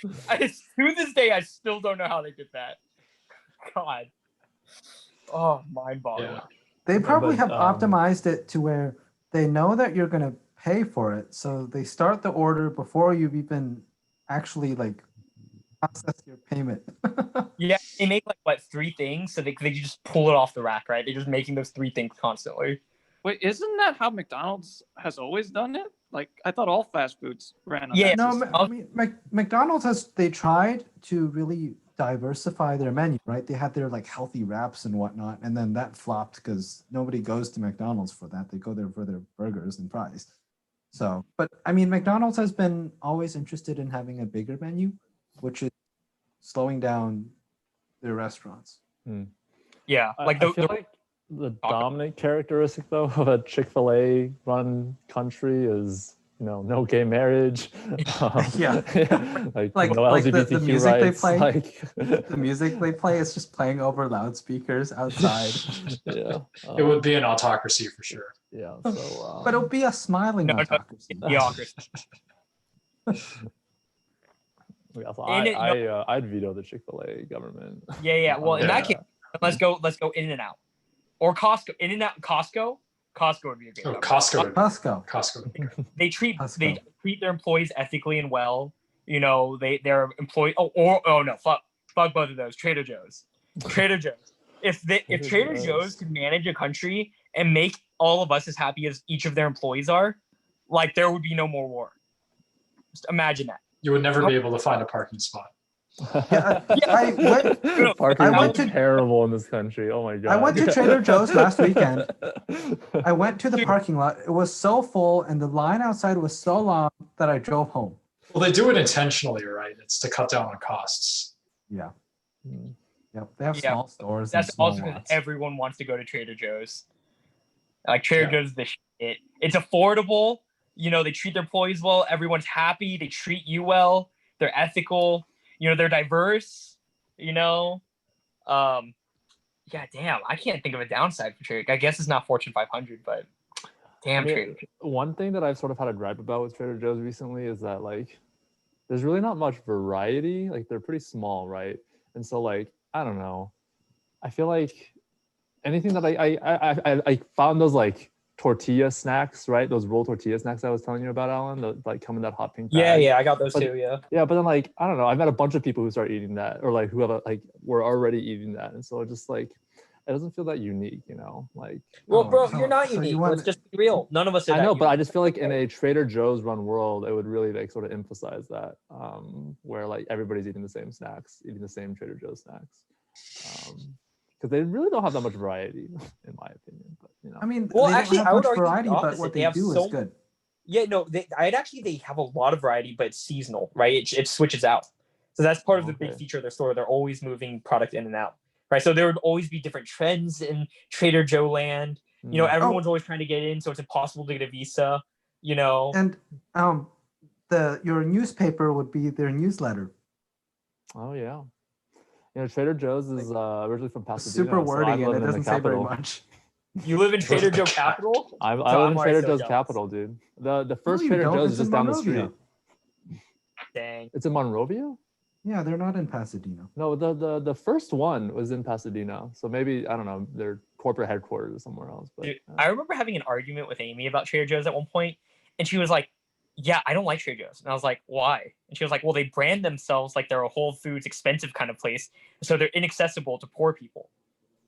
To this day, I still don't know how they did that. God. Oh, mind-boggling. Yeah. They probably but, have optimized it to where they know that you're gonna pay for it, so they start the order before you've even actually like process your payment. Yeah, they make like what 3 things, so they just pull it off the rack, right? They're just making those 3 things constantly. Wait, isn't that how McDonald's has always done it? Like, I thought all fast foods ran on Yeah, that No, system. I mean McDonald's they tried to really diversify their menu, right? They had their like healthy wraps and whatnot, and then that flopped because nobody goes to McDonald's for that. They go there for their burgers and fries. So, but I mean, McDonald's has been always interested in having a bigger menu, which is slowing down their restaurants. Yeah, like I feel like the dominant characteristic though of a Chick-fil-A run country is no gay marriage. Yeah. like no like the LGBTQ music they rights. play. Like The music they play is just playing over loudspeakers outside. yeah, It would be an autocracy for sure. yeah. So, But it'll be a smiling No, no, autocracy. Theocracy. yeah, so And I'd veto the Chick-fil-A government. Yeah. Well, in that Yeah. case, let's go In-N-Out or Costco. In-N-Out, Costco would be a good. Oh, government. Costco. Costco. Costco. They treat Costco. their employees ethically and well. Their employee. Oh no, fuck both of those. Trader Joe's. If Trader Joe's could manage a country and make all of us as happy as each of their employees are, like there would be no more war. Just imagine that. You would never be able to find a parking spot. I went- Parking I is went to- terrible in this country. Oh my god. I went to Trader Joe's last weekend. I went to the parking lot. It was so full, and the line outside was so long that I drove home. Well, they do it intentionally, right? It's to cut down on costs. Yeah. Hmm. Yep. They have Yeah, small stores. and That's small also because lots. everyone wants to go to Trader Joe's. Like Trader Yeah. Joe's is the shit. It's affordable. You know, they treat their employees well. Everyone's happy. They treat you well. They're ethical. You know, they're diverse. You know, yeah, damn. I can't think of a downside for Trader. I guess it's not Fortune 500, but damn, I mean, Trader Joe's. one thing that I've sort of had a gripe about with Trader Joe's recently is that like there's really not much variety. Like they're pretty small, right? And so like I don't know. I feel like anything that I found those like tortilla snacks, right? Those roll tortilla snacks I was telling you about, Alan, that like come in that hot pink bag. I got those But- too. Yeah. Yeah, but then like I don't know, I've met a bunch of people who start eating that, or like who have like were already eating that, and so it just like it doesn't feel that unique, you know? Like Well, Oh, bro, so- you're not so you unique. want- Let's just be real. None of us are I that know, but I unique. just feel like in a Trader Joe's run world, it would really like sort of emphasize that, where like everybody's eating the same snacks, eating the same Trader Joe's snacks, because they really don't have that much variety, in my opinion. But you know, I mean, Well, they actually, don't I have would much argue the variety, but opposite. what They they have do so- is good. Yeah, no, they have a lot of variety, but it's seasonal, right? It switches out. So that's part of the big Okay. feature of their store. They're always moving product in and out, right? So there would always be different trends in Trader Joe land. You know, Mm. everyone's always trying to get in, so it's impossible to get a visa. You know, And your newspaper would be their newsletter. Oh yeah, you know Trader Joe's is originally from Pasadena. Super so I'm wordy, and living it in the doesn't say very capital. much. you live in Trader Joe capital. I So live I'm in already Trader so Joe's jealous. capital, dude. The first you Trader don't. Joe's It's is just in down the Monrovia. street. Dang. It's in Monrovia? Yeah, they're not in Pasadena. No, the first one was in Pasadena. So maybe I don't know, their corporate headquarters is somewhere else. But Dude, I remember having an argument with Amy about Trader Joe's at one point, and she was like, "Yeah, I don't like Trader Joe's," and I was like, "Why?" And she was like, "Well, they brand themselves like they're a Whole Foods expensive kind of place, so they're inaccessible to poor people."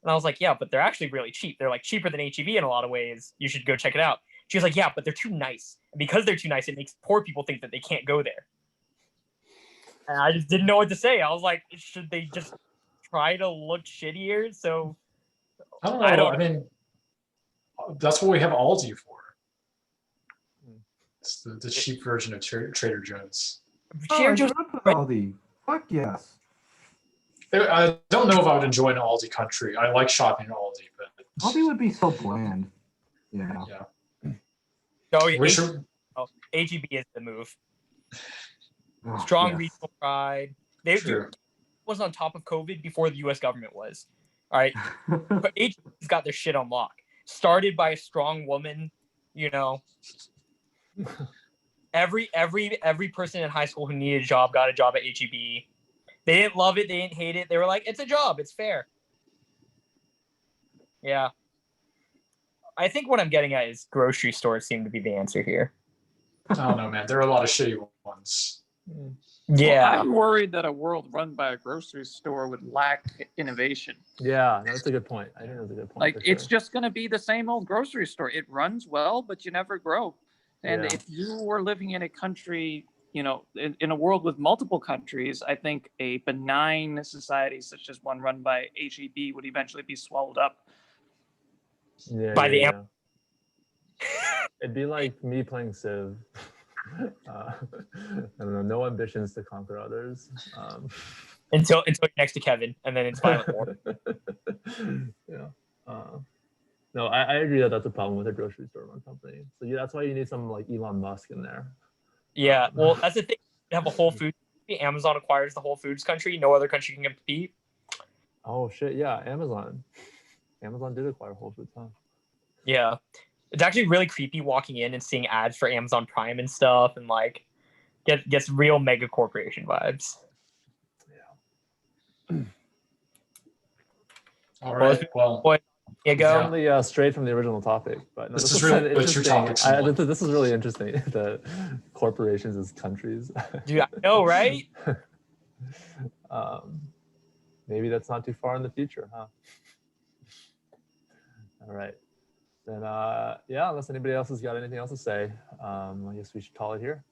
And I was like, "Yeah, but they're actually really cheap. They're like cheaper than HEB in a lot of ways. You should go check it out." She was like, "Yeah, but they're too nice, and because they're too nice, it makes poor people think that they can't go there." And I just didn't know what to say. I was like, "Should they just try to look shittier?" So I don't know. I I, don't- mean, that's what we have Aldi for. Hmm. It's the cheap version of Trader Joe's. Trader I Joe's grew up with Aldi. Fuck yes. I don't know if I would enjoy an Aldi country. I like shopping at Aldi, but Aldi would be so bland. Yeah. Oh, yeah, we should. HEB is the move. Oh, Strong yes. regional pride. They True. was on top of COVID before the U.S. government was. All right, but HEB's got their shit on lock. Started by a strong woman, you know. Every person in high school who needed a job got a job at HEB. They didn't love it. They didn't hate it. They were like, "It's a job. It's fair." Yeah. I think what I'm getting at is grocery stores seem to be the answer here. I don't know, man. There are a lot of shitty ones. Mm. Yeah. Well, I'm worried that a world run by a grocery store would lack innovation. Yeah, that's a good point. I think that's a good point. Like for it's sure. just going to be the same old grocery store. It runs well, but you never grow. And Yeah. if you were living in a country, you know, in a world with multiple countries, I think a benign society such as one run by HEB would eventually be swallowed up. by the It'd be like me playing Civ. I don't know, no ambitions to conquer others. until you're next to Kevin, and then it's violent war. Yeah. No, I agree that that's a problem with a grocery store run company. So yeah, that's why you need some like Elon Musk in there. Yeah, well, that's the thing. You have a Whole Foods. Amazon acquires the Whole Foods country. No other country can compete. Oh shit, yeah, Amazon. Amazon did acquire Whole Foods, huh? Yeah, it's actually really creepy walking in and seeing ads for Amazon Prime and stuff, and like gets real mega corporation vibes. All right. Well, Boy, you go. Certainly strayed from the original topic, but no, This is was really kinda the true interesting. topic, This is really interesting. The corporations as countries. Dude, I know, right? Maybe that's not too far in the future, huh? All right. Then, yeah, unless anybody else has got anything else to say, I guess we should call it here.